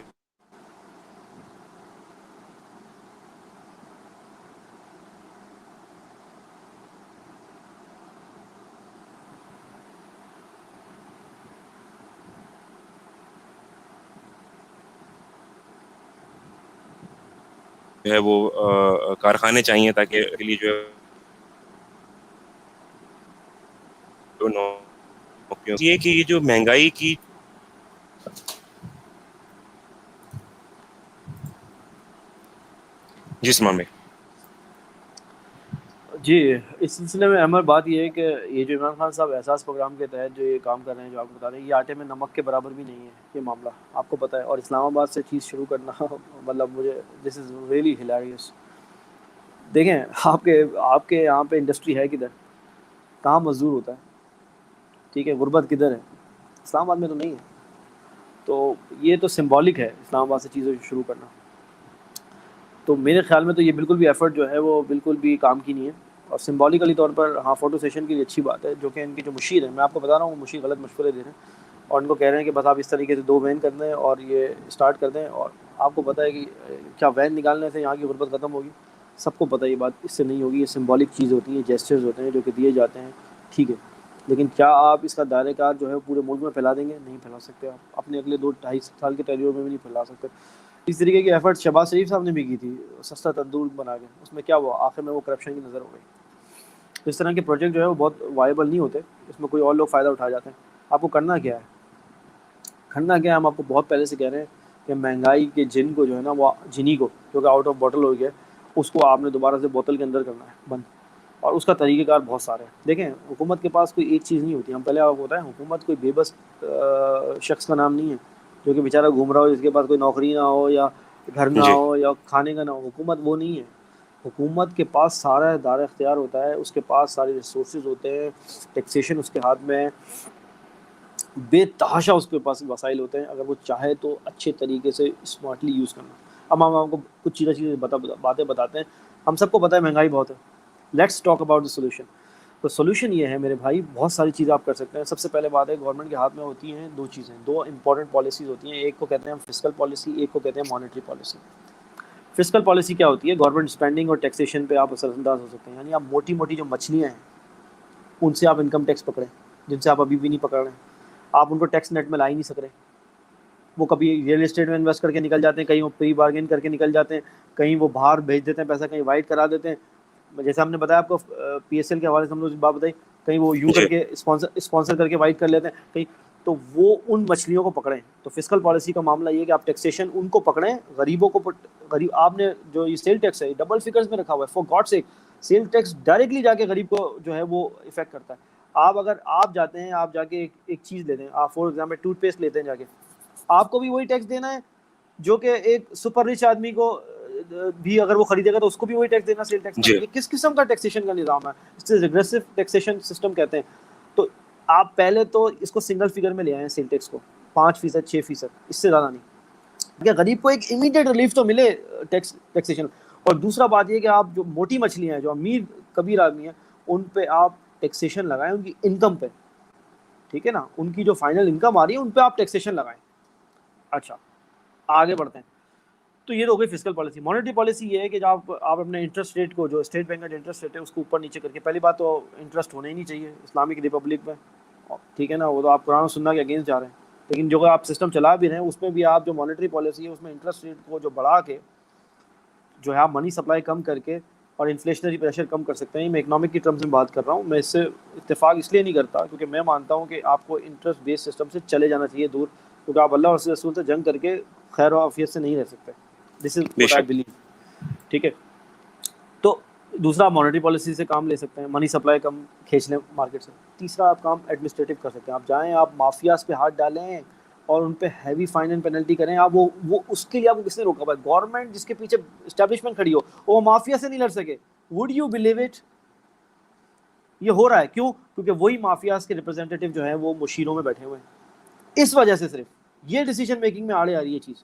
ہے وہ کارخانے چاہیے تاکہ لیے جو ہے یہ کہ یہ جو مہنگائی کی جس معاملے جی, اس سلسلے میں اہم بات یہ ہے کہ یہ جو عمران خان صاحب احساس پروگرام کے تحت جو یہ کام کر رہے ہیں, جو آپ کو بتا رہے ہیں, یہ آٹے میں نمک کے برابر بھی نہیں ہے یہ معاملہ, آپ کو پتہ ہے. اور اسلام آباد سے چیز شروع کرنا مطلب مجھے دس از ریئلی ہلیریس. دیکھیں آپ کے یہاں پہ انڈسٹری ہے کدھر, کہاں مزدور ہوتا ہے, ٹھیک ہے, غربت کدھر ہے, اسلام آباد میں تو نہیں ہے. تو یہ تو سمبولک ہے اسلام آباد سے چیزیں شروع کرنا. تو میرے خیال میں تو یہ بالکل بھی ایفرٹ جو ہے وہ بالکل بھی کام کی نہیں ہے. اور سمبولیکلی طور پر ہاں فوٹو سیشن کی لیے اچھی بات ہے, جو کہ ان کے جو مشیر ہیں, میں آپ کو بتا رہا ہوں, مشیر غلط مشورے دے رہے ہیں اور ان کو کہہ رہے ہیں کہ بس آپ اس طریقے سے 2 وین کر دیں اور یہ اسٹارٹ کر دیں. اور آپ کو پتہ ہے کہ کیا وین نکالنے سے یہاں کی غربت ختم ہوگی؟ سب کو پتہ ہے یہ بات, اس سے نہیں ہوگی. یہ سمبولک چیز ہوتی ہیں, جیسچرز ہوتے ہیں جو کہ دیے جاتے ہیں, ٹھیک ہے. لیکن کیا آپ اس کا دائرۂ کار جو ہے پورے ملک میں پھیلا دیں گے؟ نہیں پھیلا سکتے. آپ اپنے اگلے 2-2.5 سال کے ٹیریور میں بھی نہیں پھیلا سکتے. اس طریقے کی ایفرٹ شہباز شریف صاحب نے بھی کی تھی, سستا تندور بنا کے. اس میں کیا ہوا آخر میں, وہ کرپشن کی نظر ہو گئی. اس طرح کے پروجیکٹ جو ہے وہ بہت وائبل نہیں ہوتے, اس میں کوئی اور لوگ فائدہ اٹھا جاتے ہیں. آپ کو کرنا کیا ہے, کرنا کیا ہے, ہم آپ کو بہت پہلے سے کہہ رہے ہیں کہ مہنگائی کے جن کو جو ہے نا, وہ جنی کو جو کہ آؤٹ آف بوٹل ہو گیا, اس کو آپ نے دوبارہ سے بوتل کے اندر کرنا ہے بند. اور اس کا طریقہ کار بہت سارے ہیں. دیکھیں حکومت کے پاس کوئی ایک چیز نہیں ہوتی. ہم پہلے آپ کو ہوتا ہے حکومت کوئی بے بس شخص کا نام نہیں ہے جو کہ بیچارہ گھوم رہا ہو, جس کے پاس کوئی نوکری نہ ہو یا گھر نہ جی ہو یا کھانے کا نہ ہو. حکومت وہ نہیں ہے. حکومت کے پاس سارا دار اختیار ہوتا ہے, اس کے پاس سارے ریسورسز ہوتے ہیں, ٹیکسیشن اس کے ہاتھ میں ہے, بے تحاشا اس کے پاس وسائل ہوتے ہیں, اگر وہ چاہے تو اچھے طریقے سے اسمارٹلی یوز کرنا. اب ہم آپ کو کچھ چیزیں باتیں بتاتے ہیں. ہم سب کو پتہ ہے مہنگائی بہت ہے. Let's talk about the solution. تو سولوشن یہ ہے میرے بھائی, بہت ساری چیزیں آپ کر سکتے ہیں. سب سے پہلے بات ہے, گورنمنٹ کے ہاتھ میں ہوتی ہیں 2 چیزیں, 2 امپورٹنٹ پالیسیز ہوتی ہیں. ایک کو کہتے ہیں ہم فسکل پالیسی, ایک کو کہتے ہیں مانیٹری پالیسی. فسکل پالیسی کیا ہوتی ہے؟ گورنمنٹ اسپینڈنگ اور ٹیکسیشن پہ آپ اثر انداز ہو سکتے ہیں. یعنی آپ موٹی موٹی جو مچھلیاں ہیں ان سے آپ انکم ٹیکس پکڑیں, جن سے آپ ابھی بھی نہیں پکڑ رہے ہیں. آپ ان کو ٹیکس نیٹ میں لا ہی نہیں سک رہے. وہ کبھی ریئل اسٹیٹ میں انویسٹ کر کے نکل جاتے ہیں, کہیں وہ پری بارگین کر کے نکل جاتے ہیں, کہیں وہ باہر بھیج دیتے ہیں پیسہ, کہیں وائٹ کرا دیتے ہیں. جیسے ہم نے بتایا آپ کو PSL کے حوالے سے ہم نے بات بتائی, کہیں وہ یوں کر جی کے اسپانسر کر کے وائٹ کر لیتے ہیں, کہیں تو وہ ان مچھلیوں کو پکڑیں. تو فسکل پالیسی کا معاملہ یہ ہے کہ آپ ٹیکسیشن ان کو پکڑیں, غریبوں کو غریب آپ نے جو یہ سیل ٹیکس ہے ڈبل فگرز میں رکھا ہوا ہے, for God sake sales tax directly جا کے غریب کو جو ہے وہ افیکٹ کرتا ہے. اگر آپ جاتے ہیں, آپ جا کے ایک چیز لیتے ہیں, آپ فار ایگزامپل ٹوتھ پیسٹ لیتے ہیں جا کے, آپ کو بھی وہی ٹیکس دینا ہے جو کہ ایک سپر رچ آدمی کو بھی اگر وہ خریدے گا تو اس کو بھی وہی ٹیکس دینا سیل ٹیکس کا. یہ کس قسم کا ٹیکسیشن کا نظام ہے؟ اس سے ریگریسو ٹیکسیشن سسٹم کہتے ہیں. تو آپ پہلے تو اس کو سنگل فگر میں لے آئے سیل ٹیکس کو 5%, 6%, اس سے زیادہ نہیں, کہ غریب کو ایک امیڈیٹ ریلیف تو ملے ٹیکسیشن. اور دوسرا بات یہ کہ آپ جو موٹی مچھلیاں ہیں, جو امیر کبیر آدمی ہیں, ان پہ آپ ٹیکسیشن لگائیں ان کی انکم پہ, ٹھیک ہے نا, ان کی جو فائنل انکم آ رہی ہے ان پہ آپ ٹیکسیشن لگائیں. اچھا آگے بڑھتے ہیں. تو یہ تو ہو گئی فسکل پالیسی. مانیٹری پالیسی یہ ہے کہ جب آپ اپنے انٹرسٹ ریٹ کو, جو اسٹیٹ بینک کا انٹرسٹ ریٹ ہے اس کو اوپر نیچے کر کے, پہلی بات تو انٹرسٹ ہونا ہی نہیں چاہیے اسلامک ریپبلک میں, ٹھیک ہے نا, وہ تو آپ قرآن و سنہ کے اگینسٹ جا رہے ہیں. لیکن جو آپ سسٹم چلا بھی رہے ہیں اس میں بھی آپ جو مانیٹری پالیسی ہے اس میں انٹرسٹ ریٹ کو جو بڑھا کے جو ہے آپ منی سپلائی کم کر کے اور انفلیشنری پریشر کم کر سکتے ہیں. میں اکنامک کی ٹرمز میں بات کر رہا ہوں, میں اس سے اتفاق اس لیے نہیں کرتا کیونکہ میں مانتا ہوں کہ آپ کو انٹرسٹ بیس سسٹم سے چلے جانا چاہیے دور, کیونکہ آپ اللہ اور اس رسول سے جنگ کر کے خیر و عافیت سے نہیں رہ سکتے. دس از واٹ آئی بلیو, ٹھیک ہے. تو دوسرا مانیٹری پالیسی سے کام لے سکتے ہیں, منی سپلائی کم کھینچ لیں مارکیٹ سے. تیسرا آپ کام ایڈمنسٹریٹو کر سکتے ہیں, آپ جائیں آپ مافیاز پہ ہاتھ ڈالیں اور ان پہ ہیوی فائن اینڈ پینلٹی کریں. آپ وہ اس کے لیے آپ کو کس نے روکا ہوا ہے؟ گورنمنٹ جس کے پیچھے اسٹیبلشمنٹ کھڑی ہو, وہ مافیا سے نہیں لڑ سکے. Would you believe it? یہ ہو رہا ہے کیوں؟ کیونکہ وہی مافیاز کے ریپرزینٹیٹیو جو ہیں وہ مشیروں میں بیٹھے ہوئے ہیں. اس وجہ سے صرف یہ ڈیسیجن میکنگ میں آڑے آ رہی ہے چیز.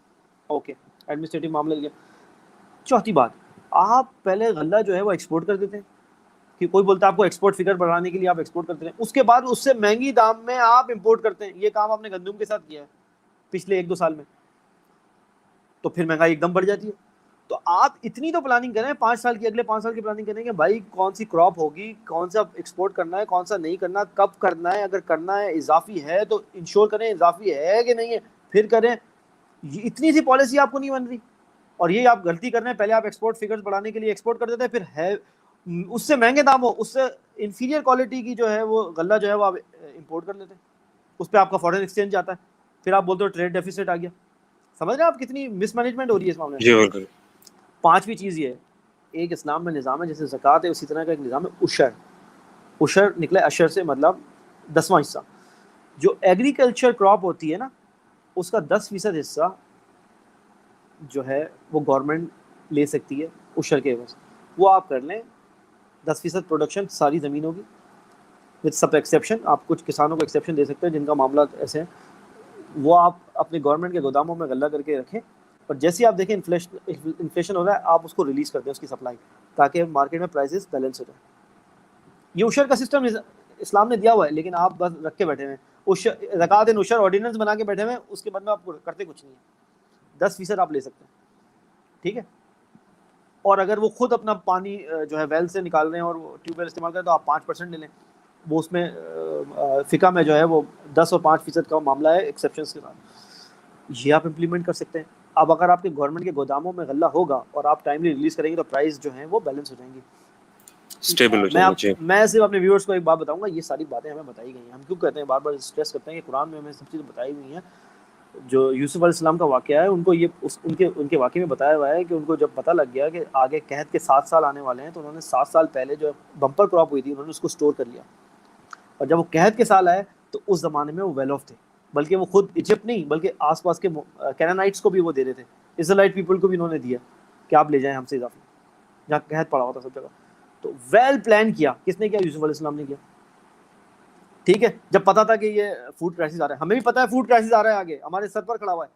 اوکے ایڈمنسٹریٹو معاملہ لیا. چوتھی بات, آپ پہلے غلہ جو ہے وہ ایکسپورٹ کر دیتے ہیں, کہ کوئی بولتا ہے آپ کو ایکسپورٹ فگر بڑھانے کے لیے آپ ایکسپورٹ کرتے ہیں, اس کے بعد اس سے مہنگی دام میں آپ امپورٹ کرتے ہیں. یہ کام آپ نے گندم کے ساتھ کیا ہے پچھلے 1-2 سال میں, تو پھر مہنگائی ایک دم بڑھ جاتی ہے. تو آپ اتنی تو پلاننگ کریں 5 سال کی, اگلے 5 سال کی پلاننگ کریں کہ بھائی کون سی کراپ ہوگی, کون سا ایکسپورٹ کرنا ہے, کون سا نہیں کرنا, کب کرنا ہے, اگر کرنا ہے اضافی ہے تو انشور کریں اضافی ہے کہ نہیں ہے پھر کریں. اتنی سی پالیسی آپ کو نہیں بن رہی, اور یہ آپ غلطی کر رہے ہیں. پہلے آپ ایکسپورٹ فگرز بڑھانے کے لیے ایکسپورٹ کر دیتے ہیں, پھر ہے اس سے مہنگے دام ہو, اس سے انفیریئر کوالٹی کی جو ہے وہ غلہ جو ہے وہ آپ امپورٹ کر لیتے ہیں, اس پہ آپ کا فارن ایکسچینج جاتا ہے, پھر آپ بولتے ہو ٹریڈ ڈیفیسٹ آ گیا. سمجھ رہے ہیں آپ کتنی مس مینجمنٹ ہو رہی ہے اس معاملے میں. بالکل. پانچویں چیز یہ ہے, ایک اسلام میں نظام ہے جیسے زکوٰۃ ہے, اسی طرح کا ایک نظام ہے عشر. عشر نکلا عشر سے مطلب 10واں حصہ. جو ایگریکلچر کراپ ہوتی ہے نا, اس کا 10% حصہ جو ہے وہ گورنمنٹ لے سکتی ہے عشر کے عوض. وہ آپ کر لیں 10% پروڈکشن ساری زمینوں کی, وتھ سب ایکسیپشن. آپ کچھ کسانوں کو ایکسیپشن دے سکتے ہیں جن کا معاملات ایسے ہیں, وہ آپ اپنے گورنمنٹ کے گوداموں میں غلہ کر کے رکھیں, اور جیسے آپ دیکھیں انفلیشن ہو رہا ہے آپ اس کو ریلیز کر دیں اس کی سپلائی, تاکہ مارکیٹ میں پرائسز بیلنس ہو جائے. یہ عشر کا سسٹم اسلام نے دیا ہوا ہے, لیکن آپ بس رکھ کے بیٹھے ہوئے زکوٰۃ عشر آرڈیننس بنا کے بیٹھے ہوئے, اس کے بعد میں آپ کرتے کچھ نہیں ہے. 10% آپ لے سکتے ہیں, ٹھیک ہے. اور اگر وہ خود اپنا پانی جو ہے ویل سے نکال رہے ہیں اور ٹیوب ویل استعمال کریں تو آپ 5% لے لیں. وہ اس میں فقہ میں جو ہے وہ 10 اور 5% کا معاملہ ہے ایکسیپشنس کے ساتھ. یہ آپ امپلیمنٹ کر سکتے ہیں. اب اگر آپ کے گورنمنٹ کے گوداموں میں غلہ ہوگا اور آپ ٹائملی ریلیز کریں گے تو پرائز جو ہیں وہ بیلنس ہو جائیں گی, اسٹیبل ہو جائیں گے. میں صرف اپنے ویورز کو ایک بات بتاؤں گا, یہ ساری باتیں ہمیں بتائی گئی ہیں. ہم کیوں کہتے ہیں بار بار اسٹریس کرتے ہیں کہ قرآن میں ہمیں سب چیزیں بتائی ہوئی ہیں. جو یوسف علیہ السلام کا واقعہ ہے, ان کو یہ ان کے واقعے میں بتایا ہوا ہے کہ ان کو جب پتہ لگ گیا کہ آگے قحط کے 7 سال آنے والے ہیں, تو انہوں نے 7 سال پہلے جو بمپر کراپ ہوئی تھی انہوں نے اس کو اسٹور کر لیا. اور جب وہ قحط کے سال آئے تو اس زمانے میں وہ ویل آف تھے, بلکہ وہ خود ایجپٹ نہیں بلکہ آس پاس کے کینانائٹس کو بھی وہ دے رہے تھے, اسرائیلائٹ پیپل کو بھی انہوں نے دیا کہ آپ لے جائیں ہم سے اضافی, جہاں قحط پڑا ہوا تھا سب جگہ. تو ویل پلان کیا کس نے کیا؟ یوسف علیہ السلام نے کیا, ٹھیک ہے. جب پتا تھا کہ یہ فوڈ کرائسس آ رہا ہے, ہمیں بھی پتا ہے فوڈ کرائسس آ رہا ہے آگے ہمارے سر پر کھڑا ہوا ہے,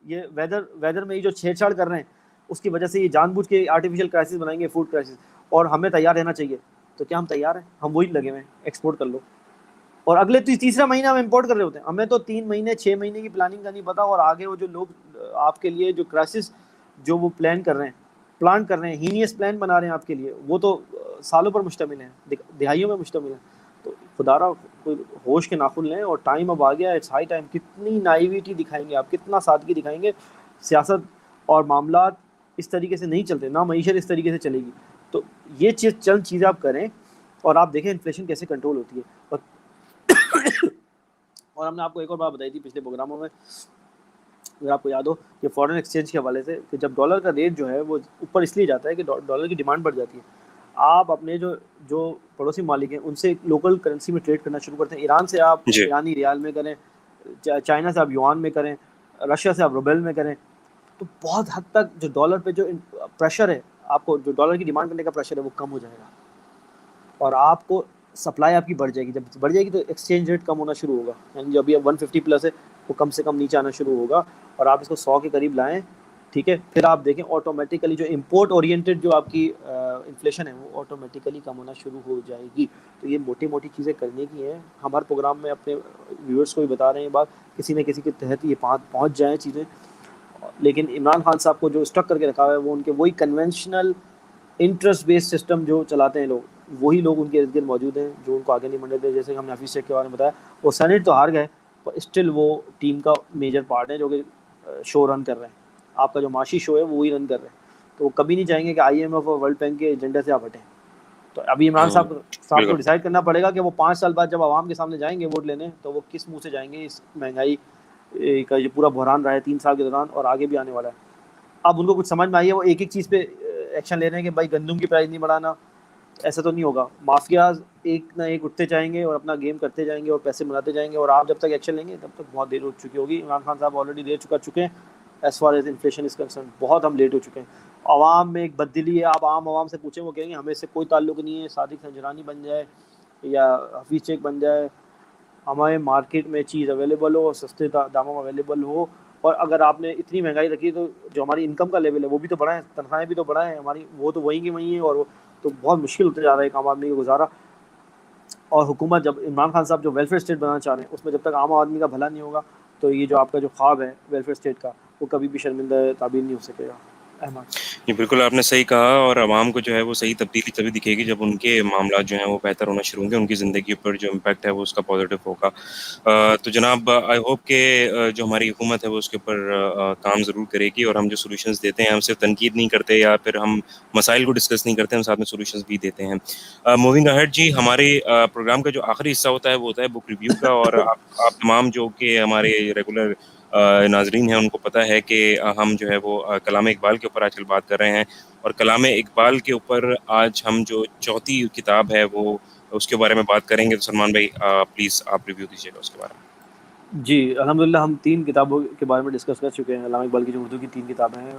یہ ویدر میں یہ جو چھیڑ چھاڑ کر رہے ہیں اس کی وجہ سے یہ جان بوجھ کے آرٹیفیشل کرائسس بنائیں گے فوڈ کرائسس, اور ہمیں تیار رہنا چاہیے. تو کیا ہم تیار ہیں؟ ہم وہی لگے ہوئے ہیں ایکسپورٹ کر لو, اور اگلے تیسرا مہینہ ہم امپورٹ کر رہے ہوتے ہیں. ہمیں تو 3 مہینے 6 مہینے کی پلاننگ کا نہیں پتا, اور آگے وہ جو لوگ آپ کے لیے جو کرائسس جو وہ پلان کر رہے ہیں ہینیس پلان بنا رہے ہیں آپ کے لیے, وہ تو سالوں پر مشتمل ہیں, دہائیوں میں مشتمل ہیں. تو خدا را کوئی ہوش کے ناخن لیں, اور ٹائم اب آ گیا, اٹس ہائی ٹائم. کتنی نائیویٹی دکھائیں گے آپ, کتنا سادگی دکھائیں گے. سیاست اور معاملات اس طریقے سے نہیں چلتے, نہ معیشت اس طریقے سے چلے گی. تو یہ چند چیزیں آپ کریں اور آپ دیکھیں انفلیشن کیسے کنٹرول ہوتی ہے. اور ہم نے آپ کو ایک اور بات بتائی تھی پچھلے پروگراموں میں, اگر آپ کو یاد ہو, کہ فارن ایکسچینج کے حوالے سے, کہ جب ڈالر کا ریٹ جو ہے وہ اوپر اس لیے جاتا ہے کہ ڈالر کی ڈیمانڈ بڑھ جاتی ہے. آپ اپنے جو پڑوسی ممالک ہیں ان سے لوکل کرنسی میں ٹریڈ کرنا شروع کرتے ہیں. ایران سے آپ جی ایرانی ریال میں کریں, چائنا سے آپ یوان میں کریں, رشیا سے آپ روبیل میں کریں, تو بہت حد تک جو ڈالر پہ جو پریشر ہے, آپ کو جو ڈالر کی ڈیمانڈ کرنے کا پریشر ہے وہ کم ہو جائے گا, اور آپ کو سپلائی آپ کی بڑھ جائے گی. جب بڑھ جائے گی تو ایکسچینج ریٹ کم ہونا شروع ہوگا, یعنی جو ابھی 150 پلس ہے وہ کم سے کم نیچے آنا شروع ہوگا, اور آپ اس کو 100 کے قریب لائیں, ٹھیک ہے, پھر آپ دیکھیں آٹومیٹیکلی جو امپورٹ اورینٹیڈ جو آپ کی انفلیشن ہے وہ آٹومیٹیکلی کم ہونا شروع ہو جائے گی. تو یہ موٹی موٹی چیزیں کرنے کی ہیں. ہم ہر پروگرام میں اپنے ویورز کو بھی بتا رہے ہیں بات, کسی نہ کسی کے تحت یہ پہنچ جائیں چیزیں. لیکن عمران خان صاحب کو جو اسٹرک کر کے رکھا ہوا ہے وہ ان کے وہی کنونشنل انٹرسٹ بیس سسٹم جو چلاتے ہیں لوگ, وہی لوگ ان کے ارد گرد موجود ہیں جو ان کو آگے نہیں بڑھنے دے. جیسے کہ ہم نے حفیظ شیخ کے بارے میں بتایا, وہ سینٹ تو ہار گئے پر اسٹل وہ ٹیم کا میجر پارٹ ہے جو کہ شو رن کر رہے ہیں. آپ کا جو معاشی شو ہے وہ وہی رن کر رہے ہیں. تو وہ کبھی نہیں چاہیں گے کہ آئی ایم ایف اور ورلڈ بینک کے ایجنڈے سے آپ ہٹیں. تو ابھی عمران صاحب کو بالکل ڈیسائیڈ کرنا پڑے گا کہ وہ 5 سال بعد جب عوام کے سامنے جائیں گے ووٹ لینے, تو وہ کس منہ سے جائیں گے اس مہنگائی کا جو پورا بحران رہا ہے 3 سال کے دوران اور آگے بھی آنے والا ہے. اب ان کو کچھ سمجھ میں آئی ہے, وہ ایک ایک چیز پہ ایکشن لے رہے ہیں کہ بھائی گندم کی پرائز نہیں بڑھانا. ایسا تو نہیں ہوگا. مافیاز ایک نہ ایک اٹھتے جائیں گے اور اپنا گیم کرتے جائیں گے اور پیسے بناتے جائیں گے, اور آپ جب تک ایکشن لیں گے تب تک بہت دیر ہو چکی ہوگی. عمران خان صاحب آلریڈی دیر چکے ہیں as far as inflation is concern. بہت ہم لیٹ ہو چکے ہیں. عوام میں ایک بددلی ہے. آپ عوام سے پوچھیں وہ کہیں گے ہمیں اس سے کوئی تعلق نہیں ہے, صادق سنجرانی بن جائے یا حفیظ شیخ بن جائے, ہمارے مارکیٹ میں چیز اویلیبل ہو, سستے داموں میں اویلیبل ہو. اور اگر آپ نے اتنی مہنگائی رکھی تو جو ہماری انکم کا لیول ہے وہ بھی تو بڑھائیں, تنخواہیں بھی تو بڑھائیں ہماری, وہ تو وہیں کی وہیں ہیں, اور وہ تو بہت مشکل ہوتے جا رہا ہے عام آدمی کو گزارا. اور حکومت, جب عمران خان صاحب جو ویلفیئر اسٹیٹ بنانا چاہ رہے ہیں اس میں جب تک عام آدمی کا بھلا نہیں ہوگا تو یہ جو آپ کا جو خواب ہے ویلفیئر اسٹیٹ کا وہ کبھی بھی شرمندہ تعبیر نہیں ہو سکے گا. احمد جی بالکل آپ نے صحیح کہا, اور عوام کو جو ہے وہ صحیح تبدیلی تبھی دکھے گی جب ان کے معاملات جو ہیں وہ بہتر ہونا شروع ہوں گے, ان کی زندگی پر جو امپیکٹ ہے وہ اس کا پازیٹیو ہوگا. تو جناب آئی ہوپ کہ جو ہماری حکومت ہے وہ اس کے اوپر کام ضرور کرے گی, اور ہم جو سولوشنز دیتے ہیں ہم صرف تنقید نہیں کرتے یا پھر ہم مسائل کو ڈسکس نہیں کرتے, ہم ساتھ میں سولوشنز بھی دیتے ہیں. موونگ اہیڈ جی, ہمارے پروگرام کا جو آخری حصہ ہوتا ہے وہ ہوتا ہے بک ریویو کا, اور آپ تمام جو کہ ہمارے ریگولر ناظرین ہیں ان کو پتہ ہے کہ ہم جو ہے وہ کلام اقبال کے اوپر آج کل بات کر رہے ہیں, اور کلام اقبال کے اوپر آج ہم جو چوتھی کتاب ہے وہ اس کے بارے میں بات کریں گے. تو سلمان بھائی پلیز آپ ریویو دیجیے گا اس کے بارے میں. جی الحمدللہ ہم 3 کتابوں کے بارے میں ڈسکس کر چکے ہیں. علامہ اقبال کی جو اردو کی 3 کتابیں ہیں,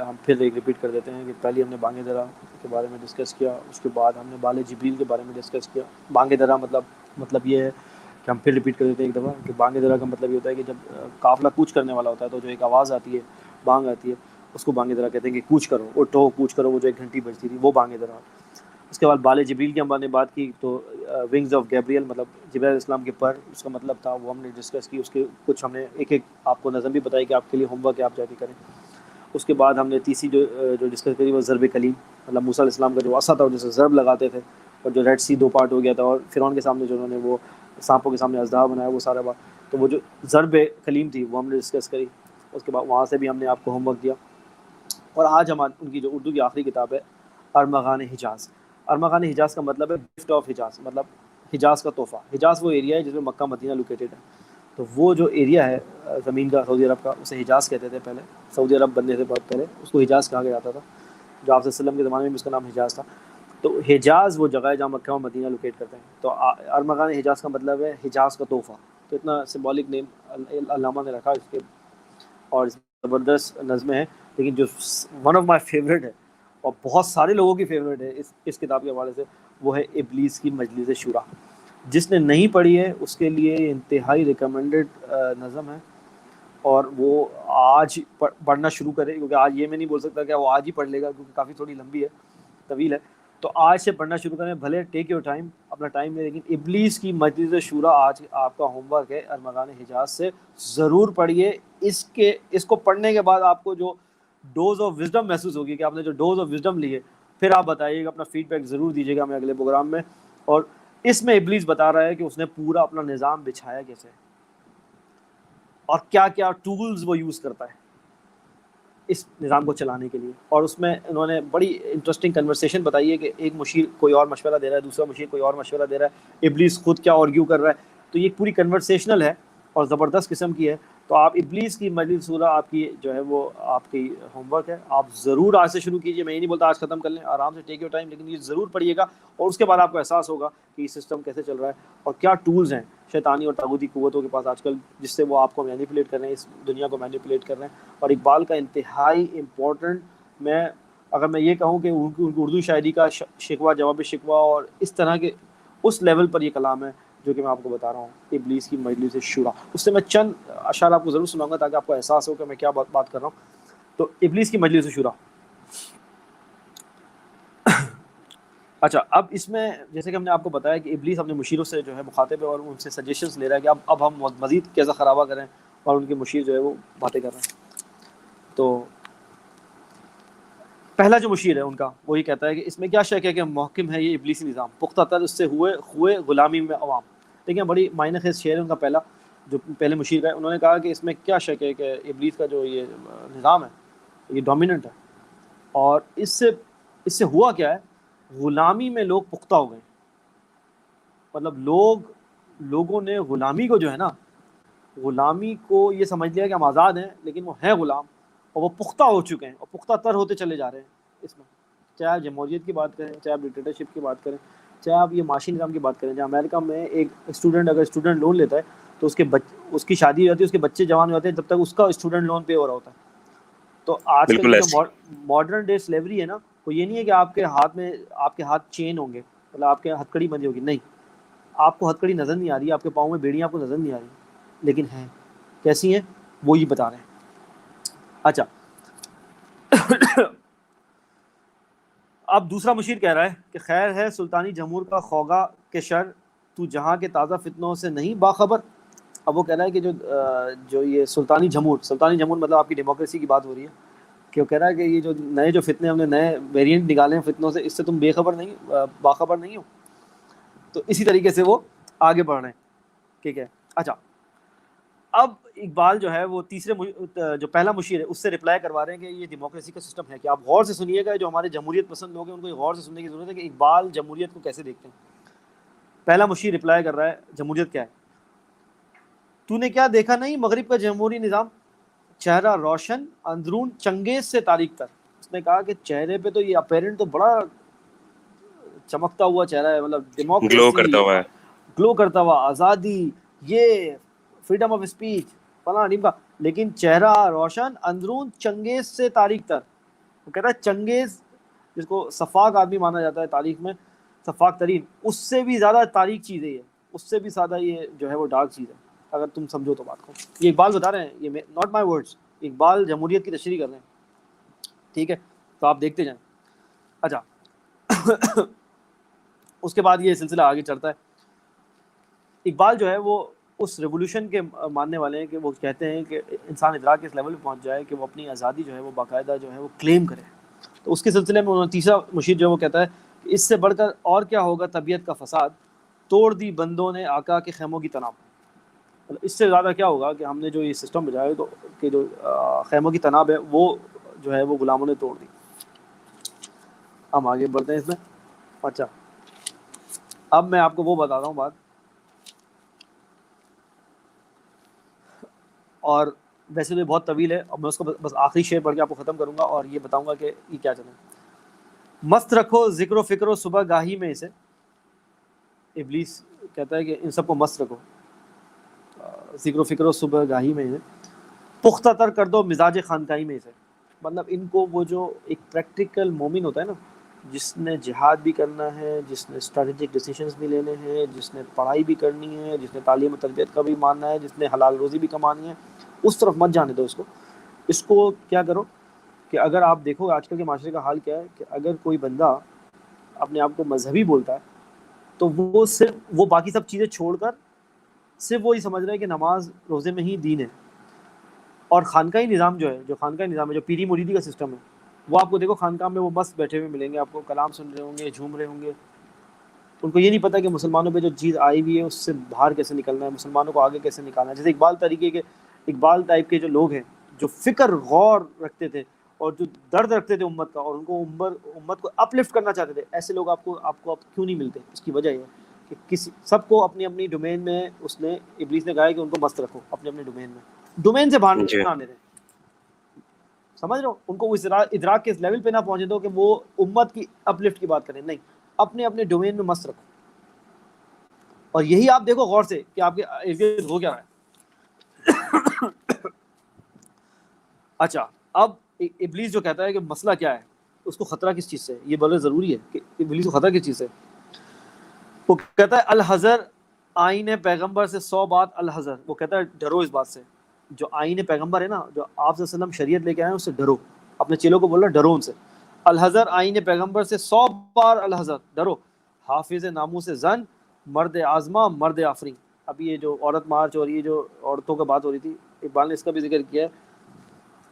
ہم پھر ایک ریپیٹ کر دیتے ہیں کہ پہلی ہم نے بانگ درا کے بارے میں ڈسکس کیا, اس کے بعد ہم نے بال جبریل کے بارے میں ڈسکس کیا. بانگ درا مطلب یہ ہے کہ ہم پھر ریپیٹ کر دیتے ہیں ایک دفعہ کہ بانگ درا کا مطلب یہ ہوتا ہے کہ جب قافلہ کوچ کرنے والا ہوتا ہے تو جو ایک آواز آتی ہے, بانگ آتی ہے, اس کو بانگ درا کہتے ہیں کہ کوچ کرو, اٹھو کوچ کرو, وہ جو 1 گھنٹی بجتی تھی وہ بانگ درا. اس کے بعد بال جبریل کی ہم نے بات کی تو ونگز آف گیبریل مطلب جبرائیل علیہ السلام کے پر, اس کا مطلب تھا, وہ ہم نے ڈسکس کی. اس کے کچھ ہم نے ایک ایک آپ کو نظم بھی بتائی کہ آپ کے لیے ہوم ورک ہے, آپ جا کے کریں. اس کے بعد ہم نے تیسری جو ڈسکس کری وہ ضرب کلیم, مطلب موسیٰ علیہ السلام کا جو عصا تھا جسے ضرب لگاتے تھے, اور جو ریڈ سی 2 پارٹ ہو گیا تھا, اور فرعون کے سامنے جو انہوں نے وہ سانپوں کے سامنے اژدہا بنایا وہ سارا بات, تو وہ جو ضرب کلیم تھی وہ ہم نے ڈسکس کری. اس کے بعد وہاں سے بھی ہم نے آپ کو ہوم ورک دیا. اور آج ہم ان کی جو اردو کی آخری کتاب ہے ارمغان حجاز. ارمغان حجاز کا مطلب ہے گفٹ آف حجاز, مطلب حجاز کا تحفہ. حجاز وہ ایریا ہے جس میں مکہ مدینہ لوکیٹڈ ہے. تو وہ جو ایریا ہے زمین کا سعودی عرب کا, اسے حجاز کہتے تھے پہلے, سعودی عرب بننے سے بہت پہلے اس کو حجاز کہا گیا جاتا تھا, جو آپ صلی اللہ علیہ وسلم کے زمانے میں اس کا نام حجاز تھا. تو حجاز وہ جگہ ہے جہاں مکہ و مدینہ لوکیٹ کرتے ہیں. تو ارمغان حجاز کا مطلب ہے حجاز کا تحفہ. تو اتنا سمبولک نیم علامہ نے رکھا اس کے, اور زبردست نظمیں ہیں. لیکن جو ون آف مائی فیوریٹ ہے اور بہت سارے لوگوں کی فیوریٹ ہے اس کتاب کے حوالے سے, وہ ہے ابلیس کی مجلس شورا. جس نے نہیں پڑھی ہے اس کے لیے انتہائی ریکمنڈڈ نظم ہے, اور وہ آج پڑھنا شروع کرے, کیونکہ آج یہ میں نہیں بول سکتا کہ وہ آج ہی پڑھ لے گا کیونکہ کافی تھوڑی لمبی ہے, طویل ہے. تو آج سے پڑھنا شروع کریں, بھلے ٹیک یور ٹائم, اپنا ٹائم لیں, لیکن ابلیس کی مجلس شورا آج آپ کا ہوم ورک ہے. ارمغان حجاز سے ضرور پڑھیے. اس کو پڑھنے کے بعد آپ کو جو ڈوز آف وزڈم محسوس ہوگی کہ آپ نے جو ڈوز آف وزڈم لی ہے, پھر آپ بتائیے گا, اپنا فیڈ بیک ضرور دیجیے گا ہمیں اگلے پروگرام میں. اور اس میں ابلیس بتا رہا ہے کہ اس نے پورا اپنا نظام بچھایا کیسے, اور کیا کیا ٹولز وہ یوز کرتا ہے اس نظام کو چلانے کے لیے. اور اس میں انہوں نے بڑی انٹرسٹنگ کنورسیشن بتائی ہے کہ ایک مشیر کوئی اور مشورہ دے رہا ہے, دوسرا مشیر کوئی اور مشورہ دے رہا ہے, ابلیس خود کیا آرگیو کر رہا ہے. تو یہ پوری کنورسیشنل ہے, اور زبردست قسم کی ہے. تو آپ ابلیس کی مجلس سورہ آپ کی جو ہے وہ آپ کی ہوم ورک ہے, آپ ضرور آج سے شروع کیجئے. میں یہ نہیں بولتا آج ختم کر لیں, آرام سے ٹیک یور ٹائم, لیکن یہ ضرور پڑھیے گا, اور اس کے بعد آپ کو احساس ہوگا کہ یہ سسٹم کیسے چل رہا ہے اور کیا ٹولز ہیں شیطانی اور طاغوتی قوتوں کے پاس آج کل, جس سے وہ آپ کو مینیپولیٹ کر رہے ہیں, اس دنیا کو مینیپولیٹ کر رہے ہیں. اور اقبال کا انتہائی امپورٹنٹ, اگر میں یہ کہوں کہ اردو شاعری کا شکوہ جواب شکوہ اور اس طرح کے اس لیول پر یہ کلام ہے جو کہ میں آپ کو بتا رہا ہوں, ابلیس کی مجلس شورا. اس سے میں چند اشعار آپ کو ضرور سناؤں گا تاکہ آپ کو احساس ہو کہ میں کیا بات کر رہا ہوں. تو ابلیس کی مجلس شورا. اچھا, اب اس میں جیسے کہ ہم نے آپ کو بتایا کہ ابلیس اپنے مشیروں سے جو ہے مخاطب ہے اور ان سے سجیشنز لے رہا ہے کہ اب ہم مزید کیسا خرابہ کریں, اور ان کے مشیر جو ہے وہ باتیں کر رہے ہیں. تو پہلا جو مشیر ہے ان کا وہ یہ کہتا ہے کہ اس میں کیا شک ہے کہ محکم ہے یہ ابلیسی نظام, پختہ تر اس سے ہوئے غلامی میں عوام. دیکھیں بڑی معنی خیز شعر ہے ان کا پہلا, جو پہلے مشیر ہے. انہوں نے کہا کہ اس میں کیا شک ہے کہ ابلیس کا جو یہ نظام ہے یہ ڈومیننٹ ہے, اور اس سے ہوا کیا ہے, غلامی میں لوگ پختہ ہو گئے. مطلب لوگوں نے غلامی کو جو ہے نا, غلامی کو یہ سمجھ لیا کہ ہم آزاد ہیں, لیکن وہ ہیں غلام, اور وہ پختہ ہو چکے ہیں اور پختہ تر ہوتے چلے جا رہے ہیں اس میں. چاہے آپ جمہوریت کی بات کریں, چاہے آپ ڈکٹیٹرشپ کی بات کریں, چاہے آپ یہ معاشی نظام کی بات کریں. جہاں امریکہ میں ایک اسٹوڈنٹ اگر اسٹوڈنٹ لون لیتا ہے تو اس کی شادی ہو جاتی ہے, اس کے بچے جوان ہو جاتے ہیں, جب تک اس کا اسٹوڈنٹ لون پے ہو رہا ہوتا ہے. تو آج کل بالکل کی جو ایسے. ماڈرن ڈے سلیوری ہے نا, وہ یہ نہیں ہے کہ آپ کے ہاتھ چین ہوں گے, مطلب آپ کے ہتھ کڑی بندی ہوگی. نہیں, آپ کو ہتھ کڑی نظر نہیں آ رہی, آپ کے پاؤں میں بیڑیاں آپ کو نظر نہیں آ رہی, لیکن ہیں. کیسی ہیں وہ یہ بتا رہے ہیں. اچھا, اب دوسرا مشیر کہہ رہا ہے کہ خیر ہے سلطانی جمہور کا خوگا کے شر, تو جہاں کے تازہ فتنوں سے نہیں باخبر. اب وہ کہہ رہا ہے کہ جو یہ سلطانی جمہور مطلب آپ کی ڈیموکریسی کی بات ہو رہی ہے, کہ وہ کہہ رہا ہے کہ یہ جو فتنے ہم نے نئے ویریئنٹ نکالے ہیں فتنوں سے, اس سے تم باخبر نہیں ہو. تو اسی طریقے سے وہ آگے بڑھ رہے ہیں. ٹھیک ہے. اچھا, اب اقبال جو ہے وہ جو پہلا مشیر ہے اس سے رپلائی کروا رہے ہیں کہ یہ ڈیموکریسی کا سسٹم ہے. کہ آپ غور سے سنیے گا, جو ہمارے جمہوریت پسند لوگ ہیں ان کو غور سے سننے کی ضرورت ہے کہ اقبال جمہوریت کو کیسے دیکھتے ہیں. پہلا مشیر رپلائی کر رہا ہے, جمہوریت کیا ہے. تو نے کیا دیکھا نہیں مغرب کا جمہوری نظام, چہرہ روشن اندرون چنگیز سے تاریک تر. اس نے کہا کہ چہرے پہ تو یہ اپیرنٹ تو بڑا چمکتا ہوا چہرہ ہے, مطلب گلو ڈیموکریسی, کرتا ہوا ہے. گلو کرتا ہوا, آزادی, یہ فریڈم آف اسپیچ فلاں ڈیمکا, لیکن چہرہ روشن اندرون چنگیز سے تاریک تر. وہ کہتا ہے چنگیز, جس کو سفاک آدمی مانا جاتا ہے تاریخ میں, سفاک ترین, اس سے بھی زیادہ تاریک چیز ہے یہ, اس سے بھی زیادہ یہ جو ہے وہ ڈارک چیز ہے, اگر تم سمجھو تو بات کو. یہ اقبال بتا رہے ہیں, یہ ناٹ مائی ورڈز, اقبال جمہوریت کی تشریح کر رہے ہیں. ٹھیک ہے, تو آپ دیکھتے جائیں. اچھا, اس کے بعد یہ سلسلہ آگے چڑھتا ہے. اقبال جو ہے وہ اس ریولوشن کے ماننے والے ہیں کہ وہ کہتے ہیں کہ انسان ادراک اس لیول پہ پہنچ جائے کہ وہ اپنی آزادی جو ہے وہ باقاعدہ جو ہے وہ کلیم کرے. تو اس کے سلسلے میں تیسرا مشیر جو ہے وہ کہتا ہے کہ اس سے بڑھ کر اور کیا ہوگا طبیعت کا فساد, توڑ دی بندوں نے آقا کے خیموں کی تناب. اس سے زیادہ کیا ہوگا کہ ہم نے جو یہ سسٹم بجایا تو کہ جو خیموں کی تناب ہے وہ جو ہے وہ غلاموں نے توڑ دی. ہم آگے بڑھتے ہیں اس میں. اچھا, اب میں آپ کو وہ بتاتا ہوں بات, اور ویسے تو بہت طویل ہے, اور میں اس کو بس آخری شعر پڑھ کے آپ کو ختم کروں گا اور یہ بتاؤں گا کہ یہ کیا چلے. مست رکھو ذکر و فکر و صبح گاہی میں اسے. ابلیس کہتا ہے کہ ان سب کو مست رکھو, ذکر و فکر و صبح گاہی میں اسے, پختہ تر کر دو مزاج خانقاہی میں اسے. مطلب ان کو وہ جو ایک پریکٹیکل مومن ہوتا ہے نا, جس نے جہاد بھی کرنا ہے, جس نے اسٹریٹجک ڈیسیشنز بھی لینے ہیں, جس نے پڑھائی بھی کرنی ہے, جس نے تعلیم و تربیت کا بھی ماننا ہے, جس نے حلال روزی بھی کمانی ہے, اس طرف مت جانے دو اس کو کیا کرو کہ اگر آپ دیکھو آج کل کے معاشرے کا حال کیا ہے کہ اگر کوئی بندہ اپنے آپ کو مذہبی بولتا ہے تو وہ باقی سب چیزیں چھوڑ کر صرف وہی سمجھ رہے ہیں کہ نماز روزے میں ہی دین ہے. اور خانقاہی نظام جو پیری مریدی کا سسٹم ہے, وہ آپ کو دیکھو خانقاہ میں وہ بس بیٹھے ہوئے ملیں گے آپ کو, کلام سن رہے ہوں گے, جھوم رہے ہوں گے. ان کو یہ نہیں پتا کہ مسلمانوں پہ جو چیز آئی ہوئی ہے اس سے باہر کیسے نکلنا ہے, مسلمانوں کو آگے کیسے نکالنا ہے. جیسے اقبال ٹائپ کے جو لوگ ہیں جو فکر غور رکھتے تھے اور جو درد رکھتے تھے امت کا, اور ان کو امت کو اپ لفٹ کرنا چاہتے تھے, ایسے لوگ آپ کو کیوں نہیں ملتے. اس کی وجہ یہ ہے کہ کسی سب کو اپنی اپنی ڈومین میں اس نے ابلیس نے کہا ہے کہ ان کو مست رکھو اپنے اپنے ڈومین میں, ڈومین سے باہر جی نہ آنے دیں, سمجھ رہے ہو, ان کو اس ادراک کے اس لیول پہ نہ پہنچے دو کہ وہ امت کی اپلفٹ کی بات کریں, نہیں, اپنے اپنے ڈومین میں مست رکھو. اور یہی آپ دیکھو غور سے کہ آپ کے ارد گرد ہو کیا رہا ہے. اچھا, اب ابلیس جو کہتا ہے کہ مسئلہ کیا ہے, اس کو خطرہ کس چیز سے ہے, یہ بڑا ضروری ہے کہ ابلیس کو خطرہ کس چیز سے ہے. وہ کہتا ہے الحذر آئین پیغمبر سے 100 بات الحذر, وہ کہتا ہے ڈرو اس بات سے, جو آئین پیغمبر ہے نا, جو آپ صلی اللہ علیہ وسلم شریعت لے کے آئے ہیں اس سے ڈرو, اپنے چیلوں کو بول رہا ڈرو ان سے. الحذر آئین پیغمبر سے 100 بار الحذر, ڈرو. حافظ ناموس زن مرد آزما مرد آفرین. اب یہ جو عورت مارچ اور یہ جو عورتوں کا بات ہو رہی تھی, اقبال نے اس کا بھی ذکر کیا ہے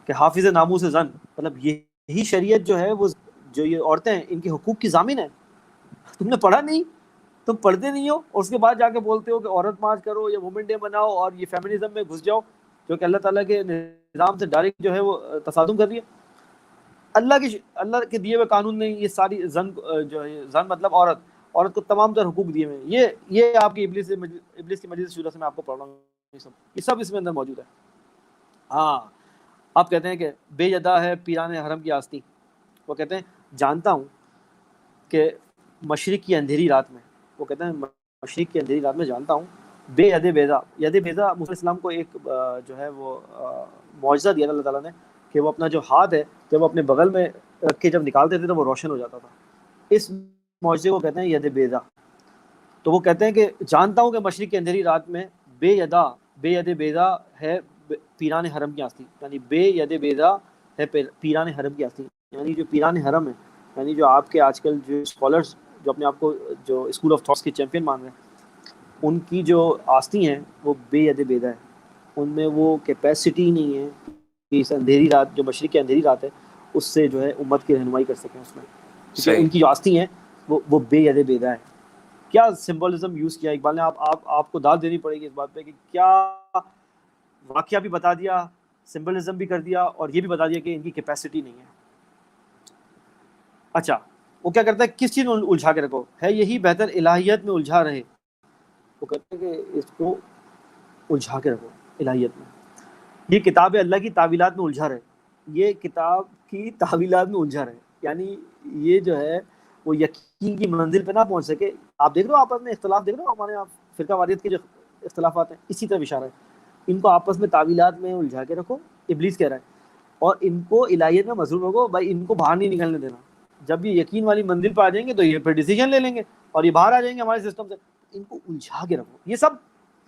کہ حافظ ناموس زن, مطلب یہی شریعت جو ہے وہ جو یہ عورتیں ہیں ان کے حقوق کی ضامن ہے. تم نے پڑھا نہیں, تم پڑھتے نہیں ہو, اور اس کے بعد جا کے بولتے ہو کہ عورت مارچ کرو یا وومن ڈے مناؤ اور یہ فیمنزم میں گھس جاؤ, جو کہ اللہ تعالیٰ کے نظام سے ڈائریکٹ جو ہے وہ تصادم کر رہی ہے. اللہ کے دیے ہوئے قانون نے یہ ساری زن جو ہے, زن مطلب عورت کو تمام تر حقوق دیے ہوئے ہیں. یہ آپ کی ابلیس کی مجلس شورا سے میں آپ کو پڑھ رہا ہوں, یہ سب اس میں اندر موجود ہے. ہاں, آپ کہتے ہیں کہ بے یدا ہے پیران حرم کی آستی, وہ کہتے ہیں جانتا ہوں کہ مشرق کی اندھیری رات میں, وہ کہتے ہیں مشرق کی اندھیری رات میں جانتا ہوں بے ید بیضا. ید بیضا موسیٰ علیہ السلام کو ایک جو ہے وہ معجزہ دیا اللہ تعالیٰ نے کہ وہ اپنا جو ہاتھ ہے جب وہ اپنے بغل میں رکھ کے جب نکالتے تھے تو وہ روشن ہو جاتا تھا. اس معجزے کو کہتے ہیں ید بیضا. تو وہ کہتے ہیں کہ جانتا ہوں کہ مشرق کی اندھیری رات میں بے ید بیضا ہے پیران حرم کی آستی, یعنی بے ید بیضا ہے پیران حرم کی آستی, یعنی جو پیران حرم ہے, یعنی جو آپ کے آج کل جو اسکالرز جو اپنے آپ کو جو اسکول آف تھاٹس کے چیمپئن مان رہے ہیں, ان کی جو آستی ہیں وہ بے ید بیضا ہے. ان میں وہ کیپیسٹی نہیں ہے کہ اس اندھیری رات جو مشرق کی اندھیری رات ہے اس سے جو ہے امت کی رہنمائی کر سکیں اس میں, کیونکہ صحیح. ان کی جو آستی ہیں وہ بے ید بیضا ہے. کیا سمبولزم یوز کیا اقبال نے, آپ کو داد دینی پڑے گی اس بات پہ کہ کیا واقعہ بھی بتا دیا, سمبولزم بھی کر دیا, اور یہ بھی بتا دیا کہ ان کی کیپیسٹی نہیں ہے. اچھا, وہ کیا کرتا ہے, کس چیز میں الجھا کے رکھو, ہے یہی بہتر الہیت میں الجھا رہے. وہ کہتے ہیں کہ اس کو الجھا کے رکھو الہیت میں. یہ کتاب اللہ کی تعویلات میں الجھا رہے, یہ کتاب کی تعویلات میں الجھا رہے, یعنی یہ جو ہے وہ یقین کی منزل پہ نہ پہنچ سکے. آپ دیکھ رہے ہو آپس میں اختلاف, دیکھ رہے ہو ہمارے یہاں فرقہ واریت کے جو اختلافات ہیں, اسی طرح اشارہ ہے. ان کو آپس میں تعویلات میں الجھا کے رکھو, ابلیس کہہ رہا ہے, اور ان کو الہیت میں مصروف رکھو. بھائی ان کو باہر نہیں نکلنے دینا. جب یہ یقین والی منزل پہ آ جائیں گے تو یہ پھر ڈیسیجن لے لیں گے اور یہ باہر آ جائیں گے ہمارے سسٹم سے. ان کو الجھا کے رکھو. یہ سب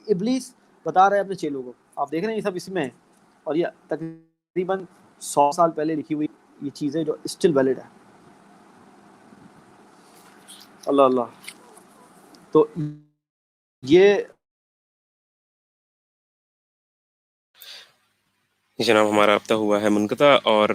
ابلیس بتا رہا ہے اپنے چیلوں کو, آپ دیکھ رہے ہیں یہ سب اس میں ہے, اور یہ تقریباً 100 سال پہلے لکھی ہوئی یہ چیزیں جو اسٹل ویلڈ ہے. اللہ اللہ. تو یہ جناب ہمارا رابطہ ہوا ہے منقطع, اور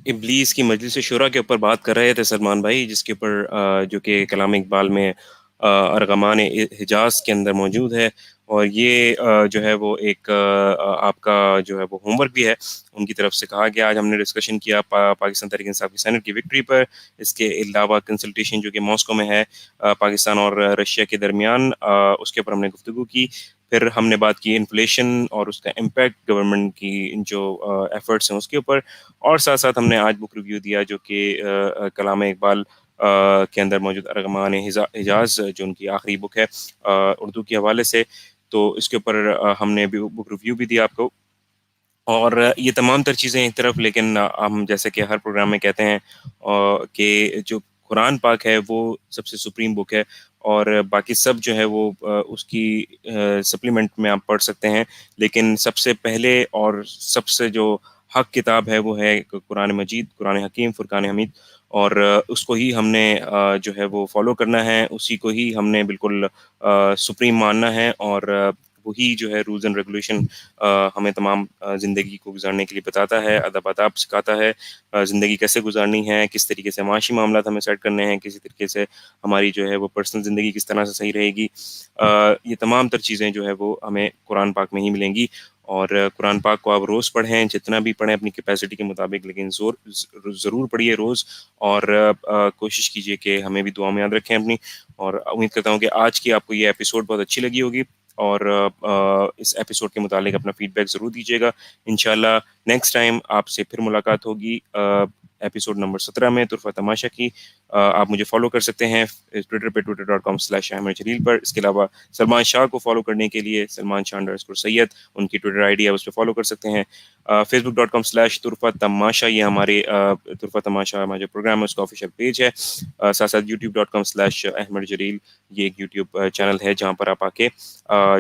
ابلیس کی مجلس شورا کے اوپر بات کر رہے تھے سلمان بھائی, جس کے اوپر جو کہ کلام اقبال میں ارغمان حجاز کے اندر موجود ہے. اور یہ جو ہے وہ ایک آپ کا جو ہے وہ ہوم ورک بھی ہے ان کی طرف سے کہا گیا. آج ہم نے ڈسکشن کیا پاکستان تحریک انصاف کی سینٹ کی وکٹری پر, اس کے علاوہ کنسلٹیشن جو کہ ماسکو میں ہے پاکستان اور رشیا کے درمیان, اس کے اوپر ہم نے گفتگو کی. پھر ہم نے بات کی انفلیشن اور اس کا امپیکٹ گورنمنٹ کی جو ایفرٹس ہیں اس کے اوپر, اور ساتھ ساتھ ہم نے آج بک ریویو دیا جو کہ کلام اقبال کے اندر موجود ارغمان حجاز جو ان کی آخری بک ہے اردو کے حوالے سے. تو اس کے اوپر ہم نے بھی بک ریویو بھی دیا آپ کو. اور یہ تمام تر چیزیں ایک طرف, لیکن ہم جیسے کہ ہر پروگرام میں کہتے ہیں کہ جو قرآن پاک ہے وہ سب سے سپریم بک ہے, اور باقی سب جو ہے وہ اس کی سپلیمنٹ میں آپ پڑھ سکتے ہیں. لیکن سب سے پہلے اور سب سے جو حق کتاب ہے وہ ہے قرآن مجید, قرآن حکیم, فرقان حمید, اور اس کو ہی ہم نے جو ہے وہ فالو کرنا ہے, اسی کو ہی ہم نے بالکل سپریم ماننا ہے. اور وہی جو ہے رولز اینڈ ریگولیشن ہمیں تمام زندگی کو گزارنے کے لیے بتاتا ہے, ادب آداب سکھاتا ہے, زندگی کیسے گزارنی ہے, کس طریقے سے معاشی معاملات ہمیں سیٹ کرنے ہیں, کسی طریقے سے ہماری جو ہے وہ پرسنل زندگی کس طرح سے صحیح رہے گی. یہ تمام تر چیزیں جو ہے وہ ہمیں قرآن پاک میں ہی ملیں گی. اور قرآن پاک کو آپ روز پڑھیں، جتنا بھی پڑھیں اپنی کیپیسٹی کے مطابق، لیکن ضرور پڑھیے روز، اور کوشش کیجیے کہ ہمیں بھی دعا میں یاد رکھیں اپنی. اور امید کرتا ہوں کہ آج کی آپ کو یہ ایپیسوڈ بہت اچھی لگی ہوگی، اور اس ایپیسوڈ کے متعلق اپنا فیڈ بیک ضرور دیجیے گا. انشاءاللہ نیکسٹ ٹائم آپ سے پھر ملاقات ہوگی ایپیسوڈ نمبر 17 میں طرفہ تماشا کی. آپ مجھے فالو کر سکتے ہیں ٹویٹر پہ twitter.com/احمد جلیل پر. اس کے علاوہ سلمان شاہ کو فالو کرنے کے لیے سلمان شاہ _سید ان کی ٹویٹر آئی ڈی ہے، اس پہ فالو کر سکتے ہیں. facebook.com/طرفہ تماشا، یہ ہمارے طرفہ تماشا ہمارا جو پروگرام ہے اس کا آفیشیل پیج ہے. ساتھ ساتھ youtube.com/احمد جلیل، یہ ایک یوٹیوب چینل ہے جہاں پر آپ آ کے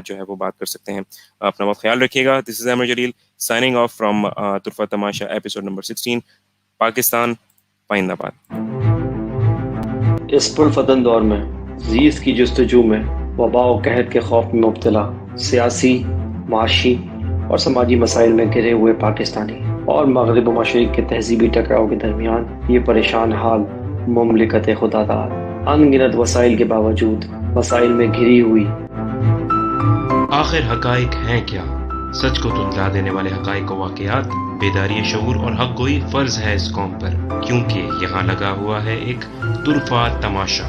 جو ہے وہ بات کر سکتے ہیں. اپنا بہت خیال رکھیے گا. دس از احمد جلیل سائننگ آف فرام طرفہ تماشا ایپیسوڈ نمبر 16. پاکستان پائندہ باد. اس پرفتن دور میں زیست کی جستجو میں وبا و قحط کے خوف میں مبتلا سیاسی، معاشی اور سماجی مسائل میں گھرے ہوئے پاکستانی اور مغرب و مشرق کے تہذیبی ٹکراؤ کے درمیان یہ پریشان حال مملکت خدا داد ان گنت وسائل کے باوجود مسائل میں گھری ہوئی. آخر حقائق ہیں کیا؟ سچ کو دھندلا دینے والے حقائق و واقعات. بیداری شعور اور حق گوئی فرض ہے اس قوم پر، کیونکہ یہاں لگا ہوا ہے ایک طرفہ تماشا.